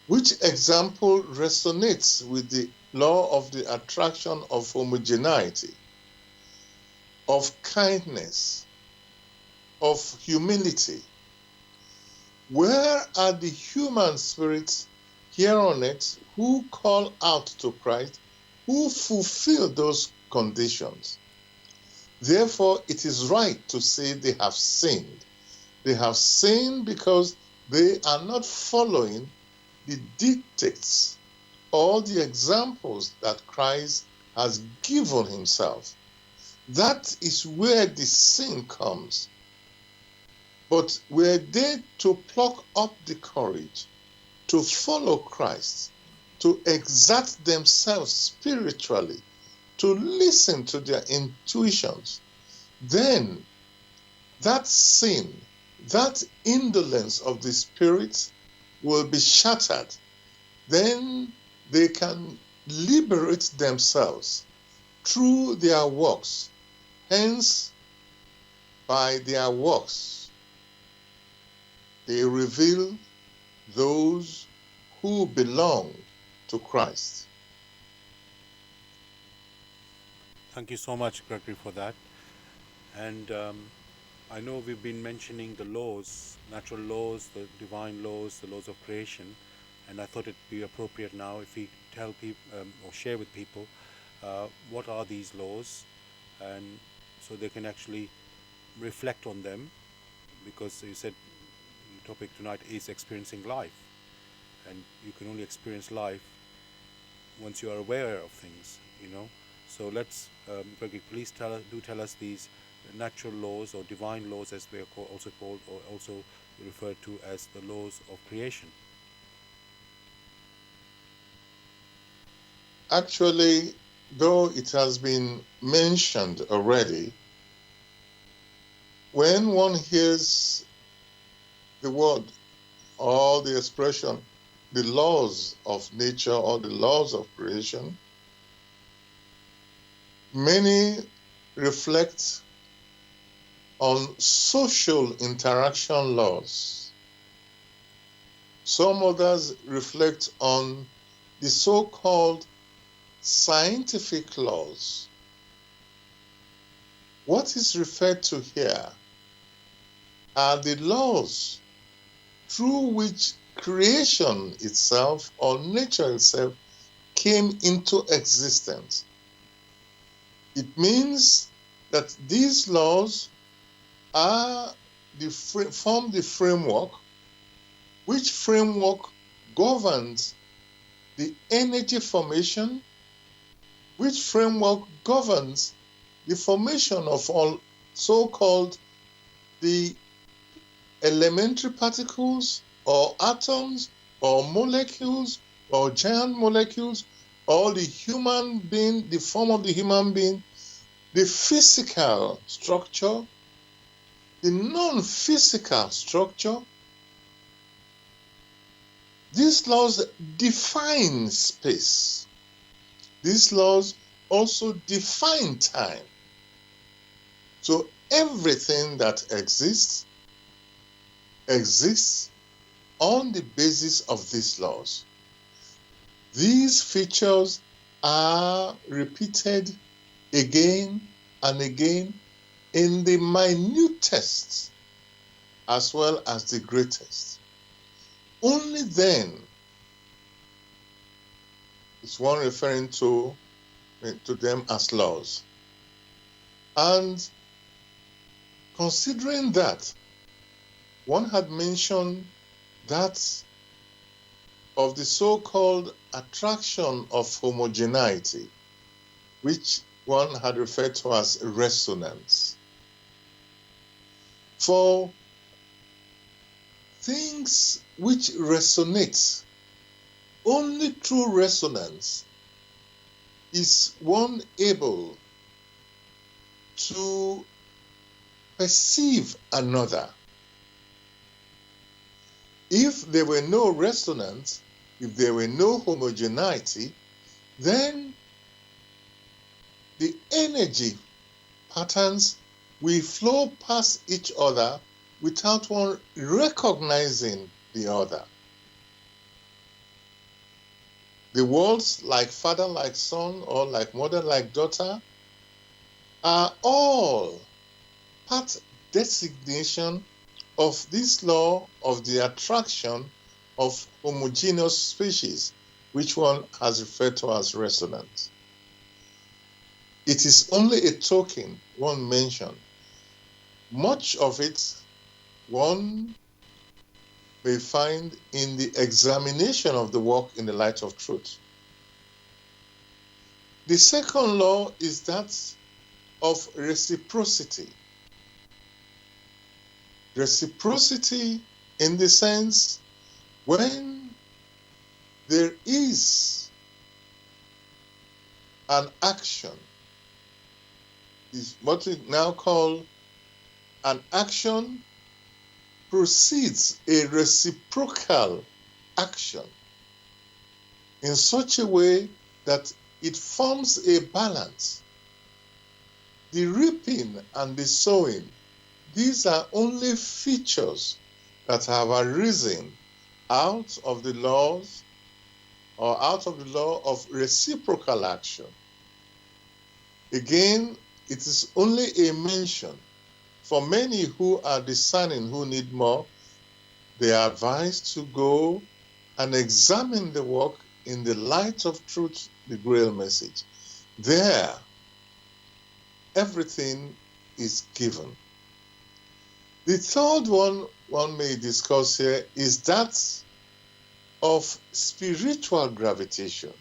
which example resonates with the law of the attraction of homogeneity, of kindness, of humility, Where are the human spirits here on earth who call out to Christ, who fulfill those conditions? Therefore, it is right to say they have sinned. They have sinned because they are not following the dictates or the examples that Christ has given himself. That is where the sin comes. But were they to pluck up the courage to follow Christ, to exert themselves spiritually, to listen to their intuitions, then that sin, that indolence of the spirit will be shattered. Then they can liberate themselves through their works. Hence, by their works, they reveal those who belong to Christ. Thank you so much, Gregory, for that. And I know we've been mentioning the laws, natural laws, the divine laws, the laws of creation, and I thought it'd be appropriate now if we tell people or share with people what are these laws, and so they can actually reflect on them, because you said the topic tonight is experiencing life, and you can only experience life once you are aware of things, you know. So let's, Gregory, please tell us these natural laws or divine laws, as they are also called, or also referred to as the laws of creation. Actually, though it has been mentioned already, when one hears the word or the expression, the laws of nature or the laws of creation, many reflect on social interaction laws. Some others reflect on the so-called scientific laws. What is referred to here are the laws through which creation itself or nature itself came into existence. It means that these laws are form the framework, which framework governs the energy formation, which framework governs the formation of all so-called the elementary particles or atoms or molecules or giant molecules, or the human being, the form of the human being, the physical structure, the non-physical structure. These laws define space. These laws also define time. So everything that exists on the basis of these laws. These features are repeated again and again in the minutest as well as the greatest. Only then is one referring to them as laws. And considering that, one had mentioned that of the so-called attraction of homogeneity, which one had referred to as resonance. For things which resonate, only through resonance is one able to perceive another. If there were no resonance, if there were no homogeneity, then the energy patterns will flow past each other without one recognizing the other. The words like father, like son, or like mother, like daughter are all part designation of this law of the attraction of homogeneous species, which one has referred to as resonance. It is only a token one mentioned. Much of it one may find in the examination of the work in the light of truth. The second law is that of reciprocity. Reciprocity in the sense when there is an action, is what we now call an action precedes a reciprocal action in such a way that it forms a balance. The reaping and the sowing, these are only features that have arisen out of the laws or out of the law of reciprocal action. Again, it is only a mention. For many who are discerning, who need more, they are advised to go and examine the work in the light of truth, the grail message. There, everything is given. The third one may discuss here is that of spiritual gravitation,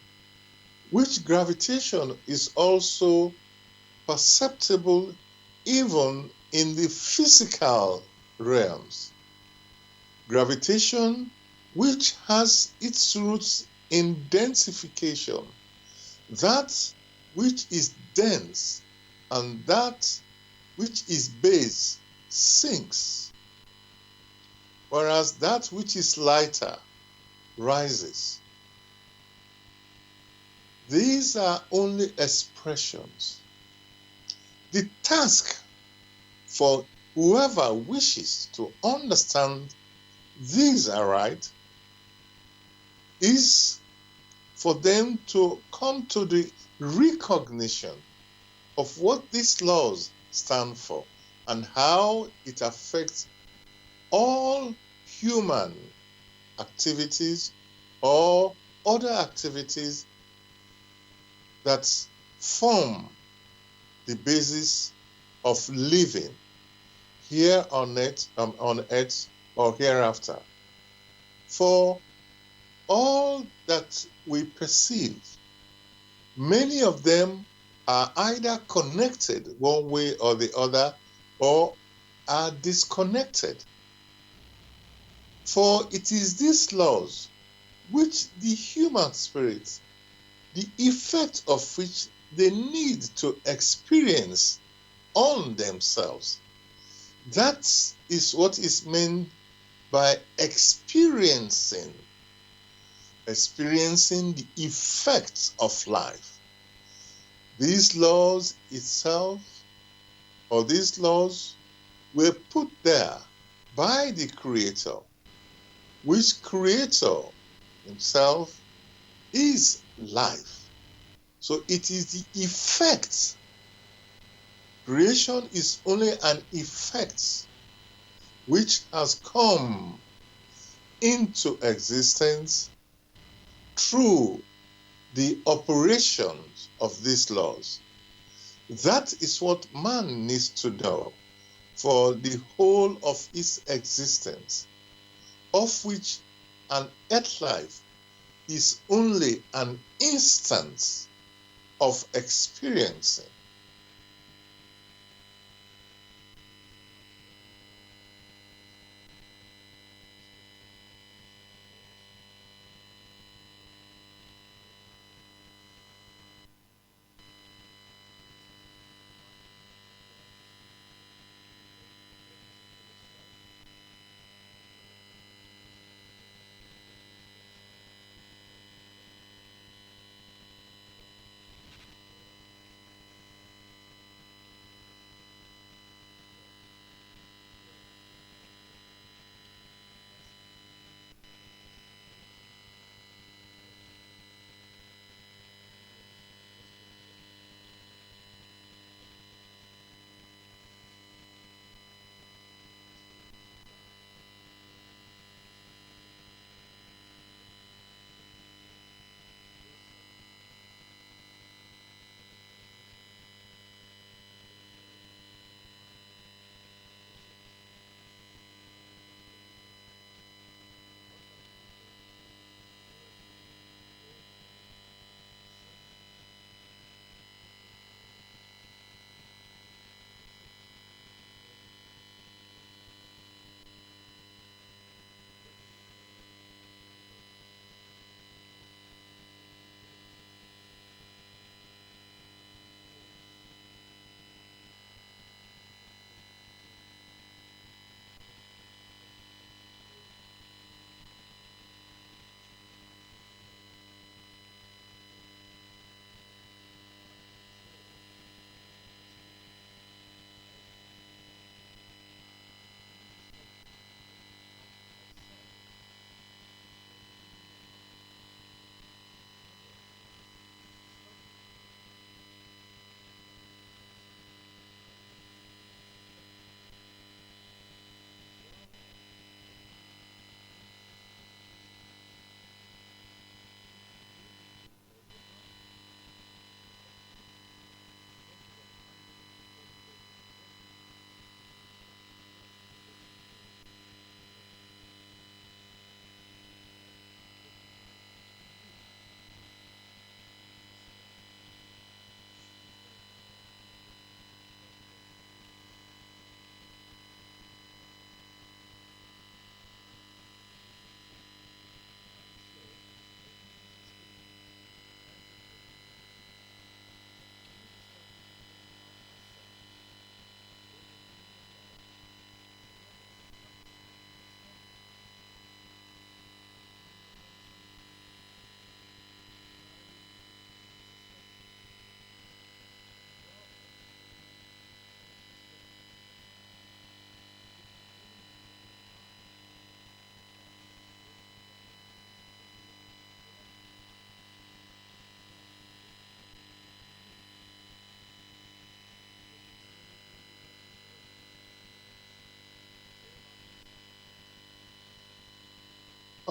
which gravitation is also perceptible even in the physical realms. Gravitation, which has its roots in densification, that which is dense and that which is base sinks, whereas that which is lighter rises. These are only expressions. The task for whoever wishes to understand these aright is for them to come to the recognition of what these laws stand for and how it affects all human activities or other activities that form the basis of living here on earth or hereafter. For all that we perceive, many of them are either connected one way or the other or are disconnected. For it is these laws which the human spirit, the effect of which they need to experience on themselves. That is what is meant by experiencing the effects of life. These laws itself, or these laws, were put there by the Creator, which Creator himself is life. So it is the effect. Creation is only an effect which has come into existence through the operations of these laws. That is what man needs to know for the whole of his existence, of which an earth life is only an instance of experiencing.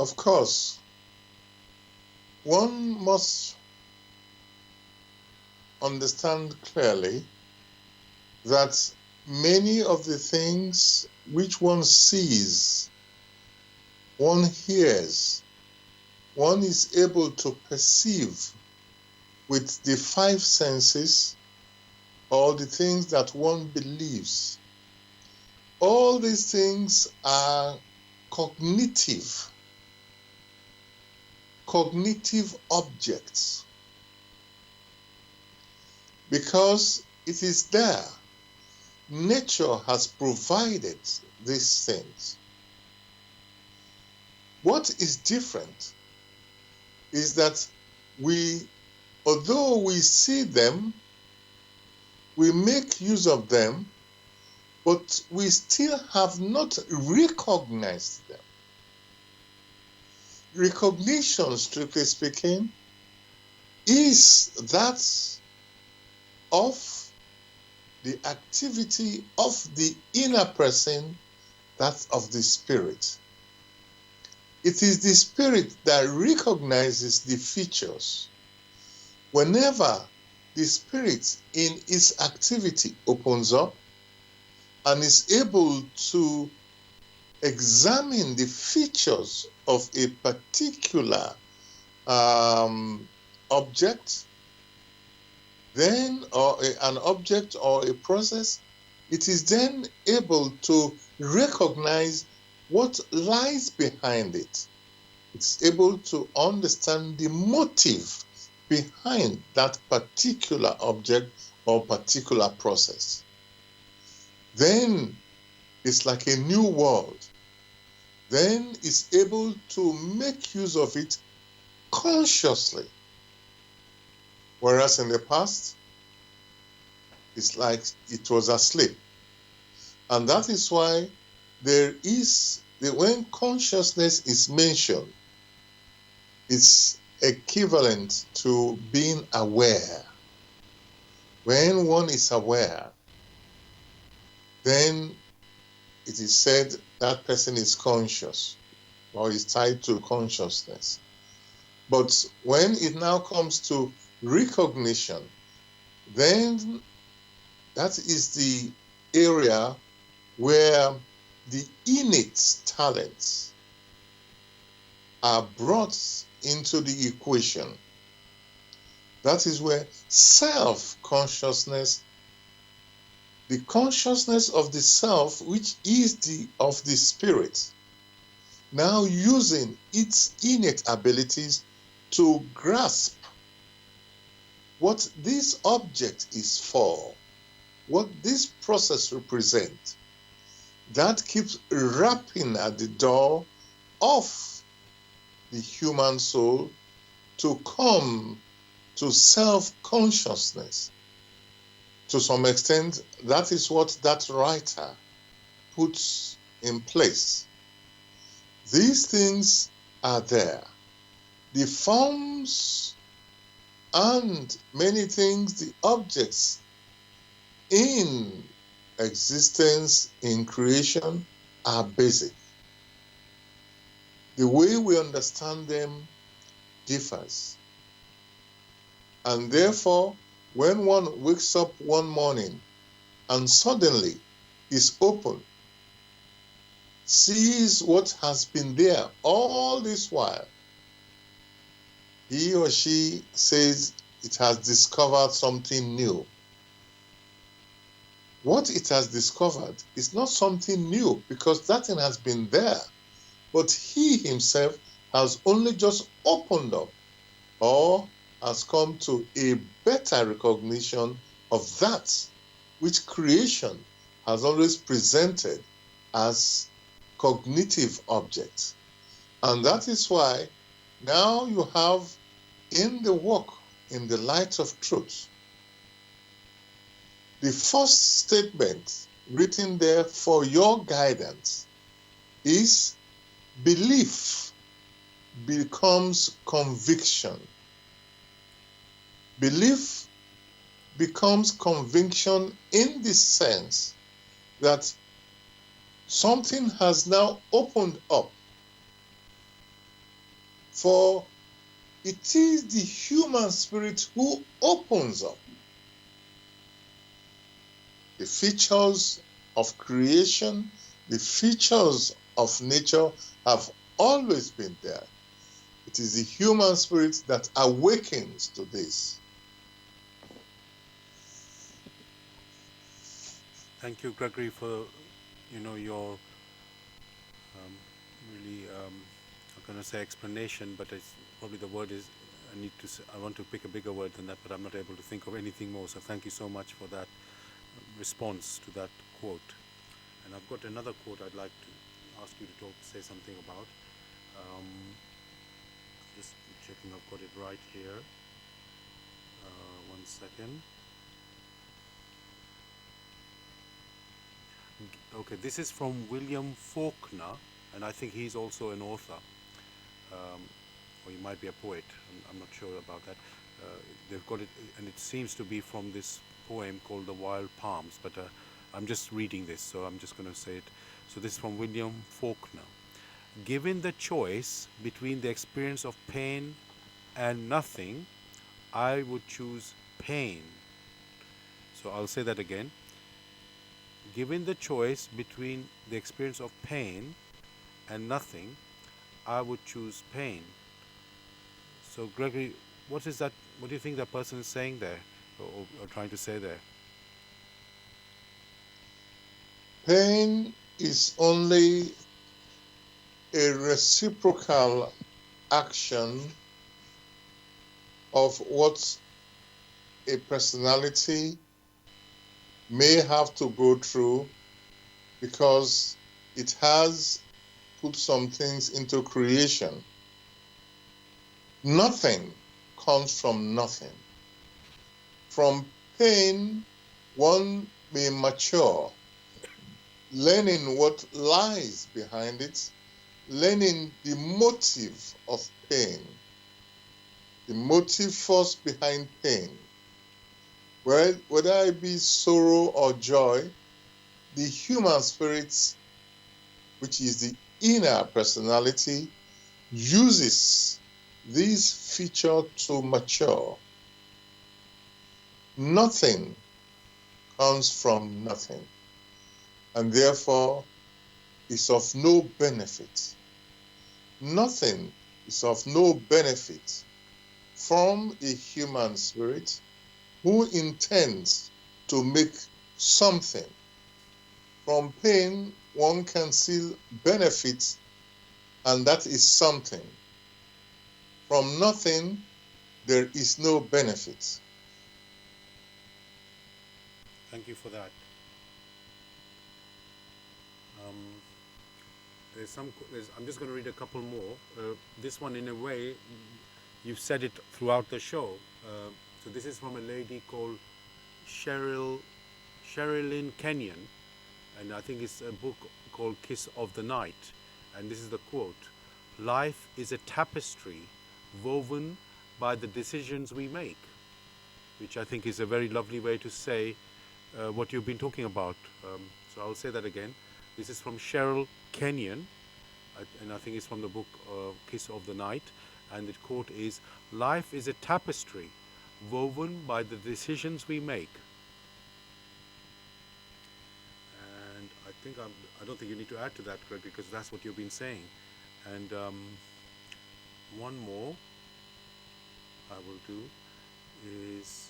Of course, one must understand clearly that many of the things which one sees, one hears, one is able to perceive with the five senses, or the things that one believes, all these things are cognitive objects, because it is there. Nature has provided these things. What is different is that although we see them, we make use of them, but we still have not recognized them. Recognition, strictly speaking, is that of the activity of the inner person, that of the spirit. It is the spirit that recognizes the features. Whenever the spirit in its activity opens up and is able to examine the features of a particular object, then, or an object or a process, it is then able to recognize what lies behind it. It's able to understand the motive behind that particular object or particular process. Then it's like a new world. Then it's able to make use of it consciously. Whereas in the past, it's like it was asleep. And that is why when consciousness is mentioned, it's equivalent to being aware. When one is aware, then it is said that person is conscious or is tied to consciousness. But when it now comes to recognition, then that is the area where the innate talents are brought into the equation. That is where self-consciousness, the consciousness of the self, which is of the spirit, now using its innate abilities to grasp what this object is for, what this process represents, that keeps rapping at the door of the human soul to come to self-consciousness. To some extent, that is what that writer puts in place. These things are there. The forms and many things, the objects in existence, in creation, are basic. The way we understand them differs. And therefore, when one wakes up one morning and suddenly is open, sees what has been there all this while, he or she says it has discovered something new. What it has discovered is not something new, because that thing has been there, but he himself has only just opened up or has come to a better recognition of that which creation has always presented as cognitive objects. And that is why now you have in the Walk in the Light of Truth, the first statement written there for your guidance is: belief becomes conviction. Belief becomes conviction in the sense that something has now opened up For it is the human spirit who opens up. The features of creation, the features of nature have always been there. It is the human spirit that awakens to this. Thank you, Gregory, for your really I'm going to say explanation, but it's probably the word is I want to pick a bigger word than that, but I'm not able to think of anything more. So thank you so much for that response to that quote. And I've got another quote I'd like to ask you to say something about. Um, just checking I've got it right here. 1 second. Okay, this is from William Faulkner, and I think he's also an author, or he might be a poet. I'm not sure about that. They've got it, and it seems to be from this poem called "The Wild Palms." But I'm just reading this, so I'm just going to say it. So this is from William Faulkner. Given the choice between the experience of pain and nothing, I would choose pain. So I'll say that again. Given the choice between the experience of pain and nothing, I would choose pain. So, Gregory, what is that? What do you think that person is saying there, or trying to say there? Pain is only a reciprocal action of what a personality may have to go through because it has put some things into creation. Nothing comes from nothing. From pain, one may mature, learning what lies behind it, learning the motive of pain, the motive force behind pain. Whether it be sorrow or joy, the human spirit, which is the inner personality, uses this feature to mature. Nothing comes from nothing, and therefore is of no benefit. Nothing is of no benefit from a human spirit who intends to make something. From pain, one can still benefit, and that is something. From nothing, there is no benefit. Thank you for that. I'm just going to read a couple more. This one, in a way, you've said it throughout the show. So this is from a lady called Sherilyn Kenyon, and I think it's a book called Kiss of the Night. And this is the quote: "Life is a tapestry woven by the decisions we make," which I think is a very lovely way to say what you've been talking about. So I'll say that again. This is from Cheryl Kenyon, and I think it's from the book Kiss of the Night. And the quote is, "Life is a tapestry woven by the decisions we make." And I don't think you need to add to that, Greg, because that's what you've been saying. And one more I will do is,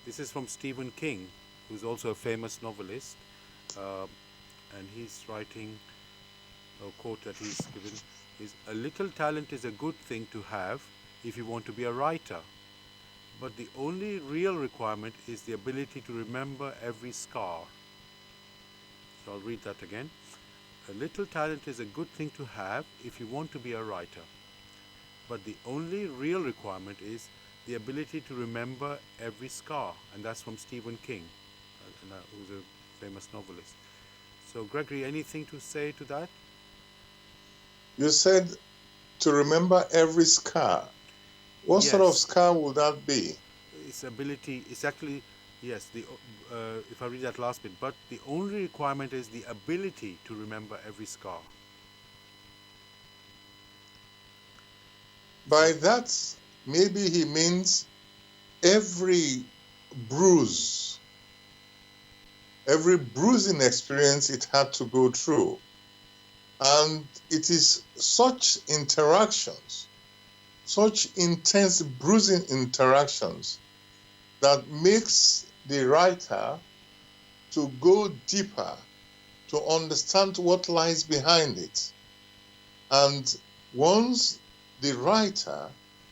this is from Stephen King, who's also a famous novelist. And he's writing a quote that he's given is, "A little talent is a good thing to have if you want to be a writer, but the only real requirement is the ability to remember every scar." So I'll read that again. "A little talent is a good thing to have if you want to be a writer, but the only real requirement is the ability to remember every scar." And that's from Stephen King, who's a famous novelist. So, Gregory, anything to say to that? You said to remember every scar. What sort of Yes, scar would that be? its ability is actually, yes, if I read that last bit, but the only requirement is the ability to remember every scar. By that, maybe he means every bruise, every bruising experience it had to go through. And it is such interactions, such intense bruising interactions that makes the writer to go deeper, to understand what lies behind it. And once the writer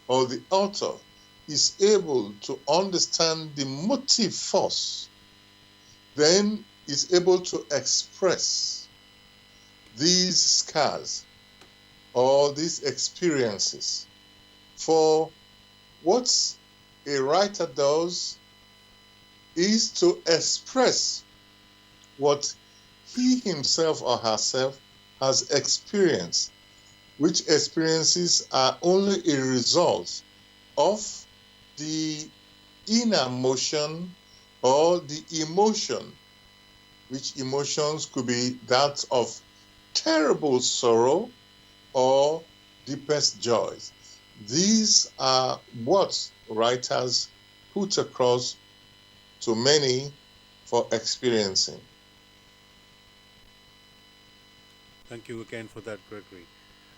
or the author is able to understand the motive force, then is able to express these scars or these experiences. For what a writer does is to express what he himself or herself has experienced, which experiences are only a result of the inner motion or the emotion, which emotions could be that of terrible sorrow or deepest joys. These are what writers put across to many for experiencing. Thank you again for that, Gregory.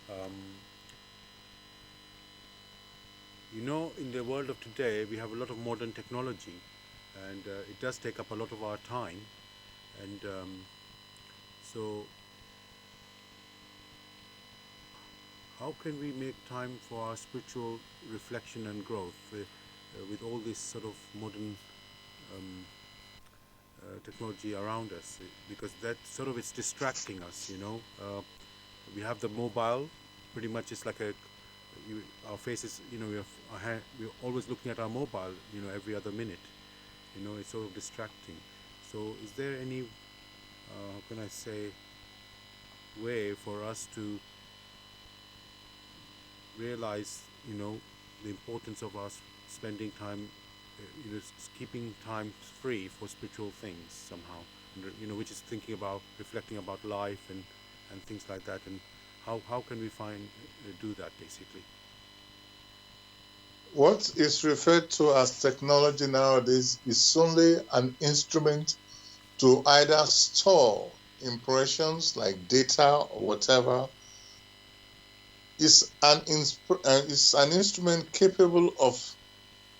Um, in the world of today, we have a lot of modern technology, and it does take up a lot of our time. And so, how can we make time for our spiritual reflection and growth with all this sort of modern um, technology around us? Because that sort of it's distracting us. We have the mobile, pretty much it's like our faces. We're always looking at our mobile. Every other minute. It's sort of distracting. So, is there any, how can I say, way for us to realize, the importance of us spending time, keeping time free for spiritual things somehow, which is thinking about, reflecting about life and things like that, and how can we do that basically? What is referred to as technology nowadays is only an instrument to either store impressions like data or whatever. Is an instrument capable of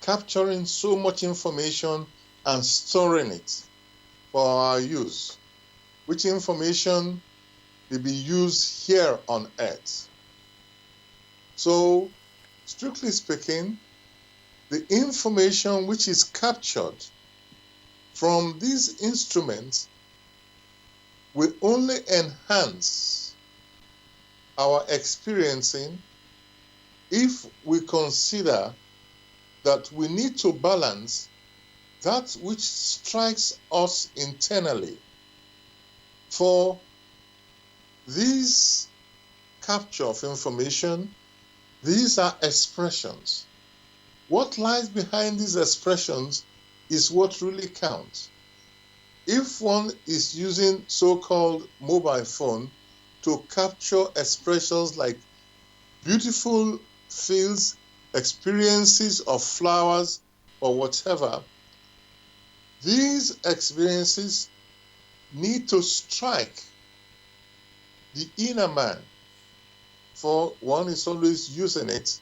capturing so much information and storing it for our use, which information will be used here on earth. So, strictly speaking, the information which is captured from these instruments will only enhance our experiencing if we consider that we need to balance that which strikes us internally. For this capture of information, these are expressions. What lies behind these expressions is what really counts. If one is using so-called mobile phone to capture expressions like beautiful fields, experiences of flowers, or whatever, these experiences need to strike the inner man, for one is always using it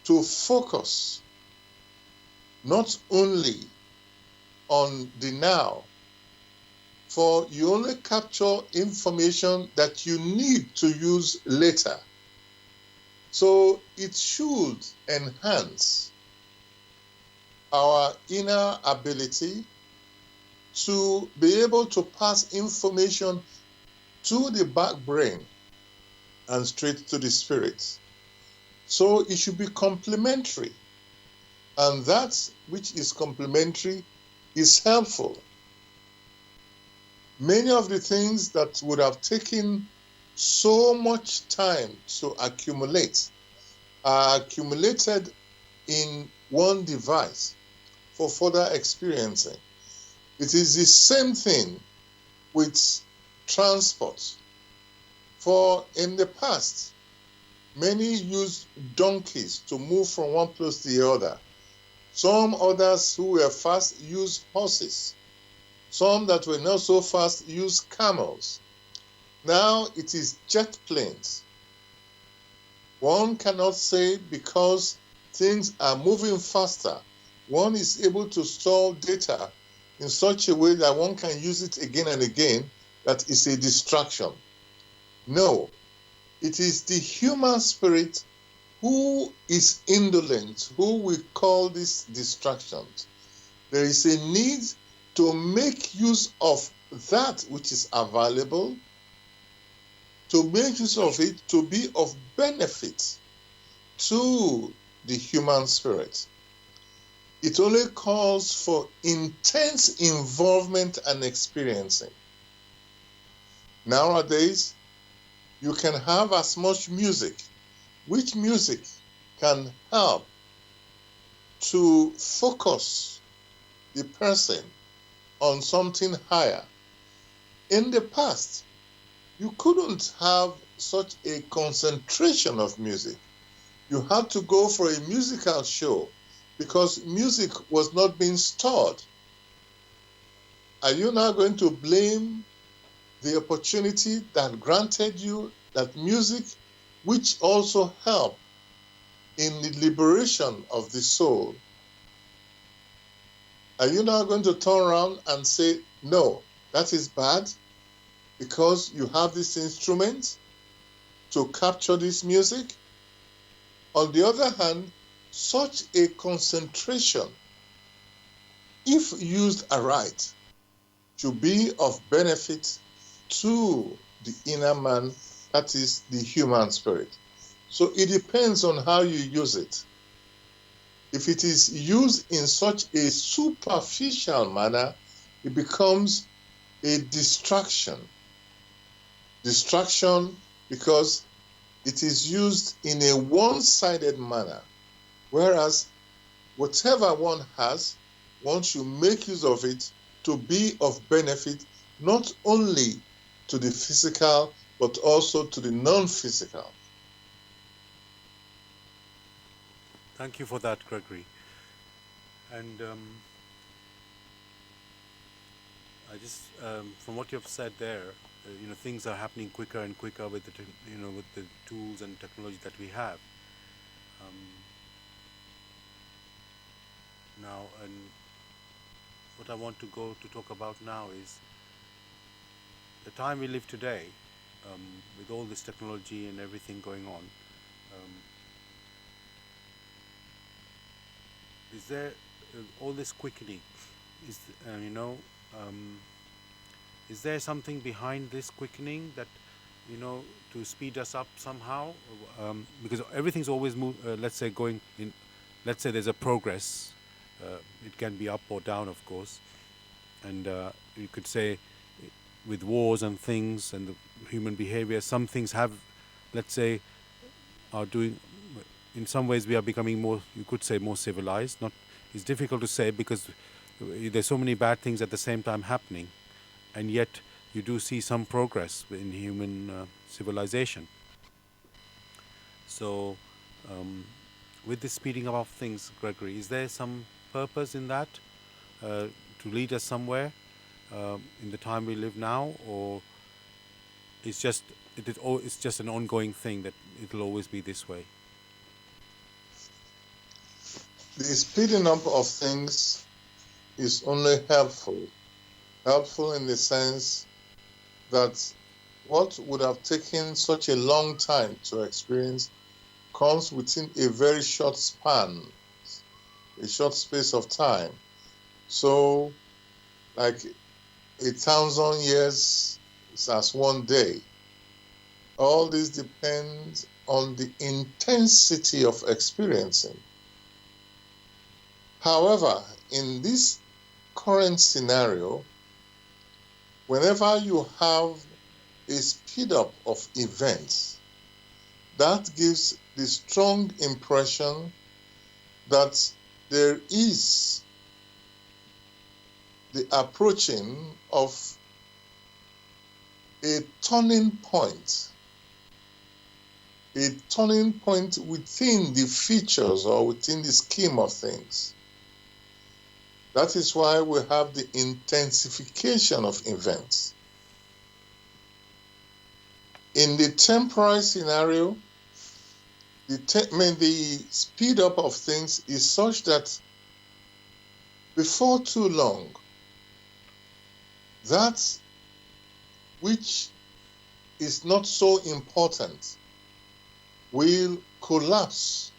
to focus not only on the now, for you only capture information that you need to use later. So it should enhance our inner ability to be able to pass information to the back brain and straight to the spirit. So it should be complementary. And that which is complementary is helpful. Many of the things that would have taken so much time to accumulate are accumulated in one device for further experiencing. It is the same thing with transport. For in the past, Many use donkeys to move from one place to the other. Some others who were fast used horses. Some that were not so fast used camels. Now it is jet planes. One cannot say because things are moving faster, one is able to store data in such a way that one can use it again and again, that is a distraction. No, it is the human spirit who is indolent, who we call these distractions. There is a need to make use of that which is available, to make use of it to be of benefit to the human spirit. It only calls for intense involvement and experiencing. Nowadays, you can have as much music, which music can help to focus the person on something higher. In the past, you couldn't have such a concentration of music. You had to go for a musical show because music was not being stored. Are you now going to blame the opportunity that granted you that music, which also helped in the liberation of the soul? Are you now going to turn around and say, no, that is bad because you have this instrument to capture this music? On the other hand, such a concentration, if used aright, should be of benefit to the inner man, that is the human spirit. So it depends on how you use it. If it is used in such a superficial manner, it becomes a distraction. Distraction because it is used in a one-sided manner, whereas whatever one has, one should make use of it to be of benefit not only to the physical, but also to the non-physical. Thank you for that, Gregory. And I just, from what you've said there, things are happening quicker and quicker with with the tools and technology that we have. Um, Now, and what I want to go to talk about now is the time we live today, with all this technology and everything going on. Is there all this quickening? Is is there something behind this quickening that to speed us up somehow? Because everything's always let's say going in. Let's say there's a progress. It can be up or down, of course, and you could say with wars and things and the human behavior, some things have, let's say, are doing. In some ways, we are becoming more. You could say more civilized. Not. It's difficult to say because there's so many bad things at the same time happening, and yet you do see some progress in human civilization. So, with this speeding up of things, Gregory, is there some purpose in that to lead us somewhere in the time we live now, or it's just it's just an ongoing thing that it'll always be this way? The speeding up of things is only helpful. Helpful in the sense that what would have taken such a long time to experience comes within a very short span, a short space of time. So, like 1,000 years is as one day. All this depends on the intensity of experiencing. However, in this current scenario, whenever you have a speed up of events, that gives the strong impression that there is the approaching of a turning point. a turning point within the features or within the scheme of things. That is why we have the intensification of events. In the temporal scenario, the speed up of things is such that before too long, that which is not so important will collapse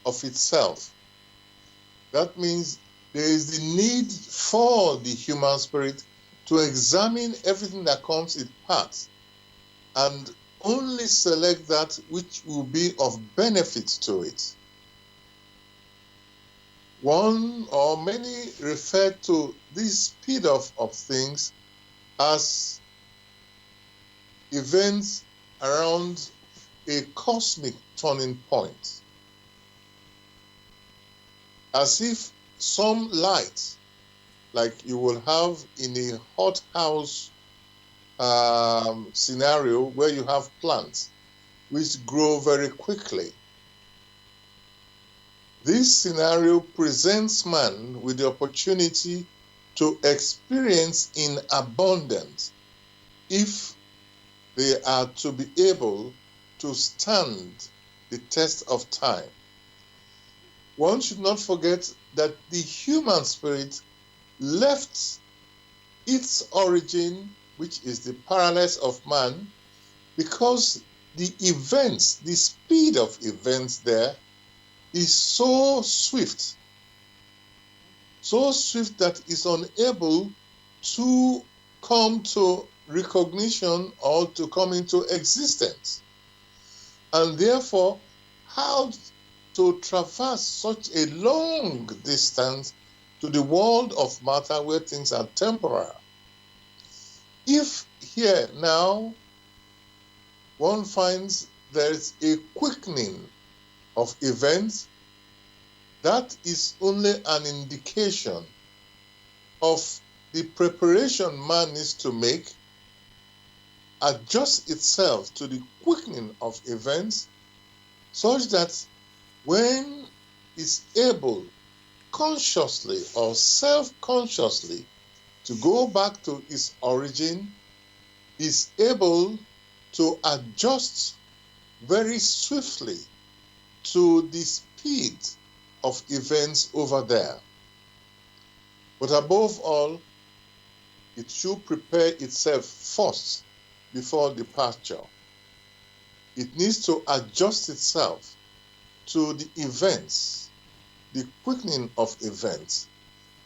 of itself. That means there is the need for the human spirit to examine everything that comes in parts and only select that which will be of benefit to it. One or many refer to this speed of things as events around a cosmic turning point, as if some light, like you will have in a hothouse scenario where you have plants which grow very quickly. This scenario presents man with the opportunity to experience in abundance if they are to be able to stand the test of time. One should not forget that the human spirit left its origin, which is the parallels of man, because the events, the speed of events there is so swift that it's unable to come to recognition or to come into existence. And therefore, how to traverse such a long distance to the world of matter where things are temporal? If here now one finds there is a quickening of events, that is only an indication of the preparation man needs to make, adjust itself to the quickening of events, such that when it's able consciously or self-consciously to go back to its origin, is able to adjust very swiftly to the speed of events over there. But above all, it should prepare itself first before departure. It needs to adjust itself to the events, the quickening of events.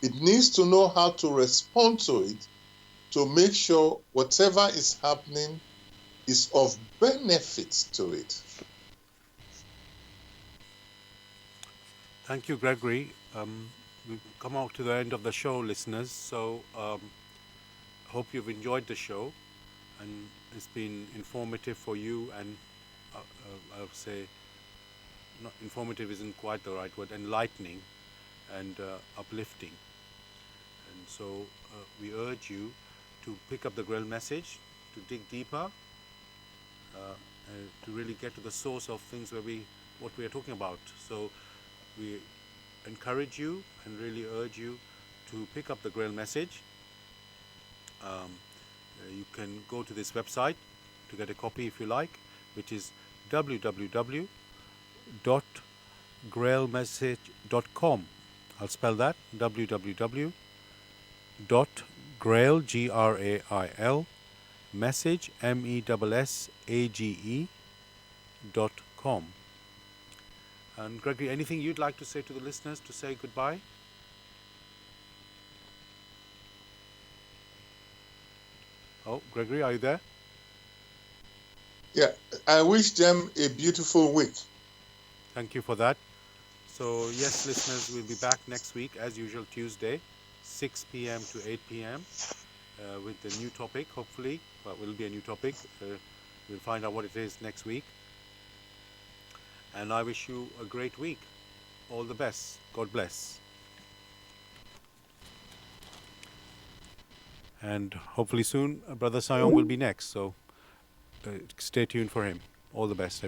It needs to know how to respond to it to make sure whatever is happening is of benefit to it. Thank you, Gregory. We've come out to the end of the show, listeners. So, hope you've enjoyed the show, and it's been informative for you. And I would say, not informative isn't quite the right word. Enlightening and uplifting. And so, we urge you to pick up the Grail message, to dig deeper, to really get to the source of things what we are talking about. So we encourage you and really urge you to pick up the Grail message. You can go to this website to get a copy if you like, which is www.grailmessage.com. I'll spell that, www.grail, Grail, message, message.com. And Gregory, anything you'd like to say to the listeners to say goodbye? Oh, Gregory, are you there? Yeah, I wish them a beautiful week. Thank you for that. So, yes, listeners, we'll be back next week, as usual, Tuesday, 6 p.m. to 8 p.m. With the new topic, hopefully. Well, it will be a new topic. We'll find out what it is next week. And I wish you a great week. All the best. God bless. And hopefully soon, Brother Sion will be next. So stay tuned for him. All the best.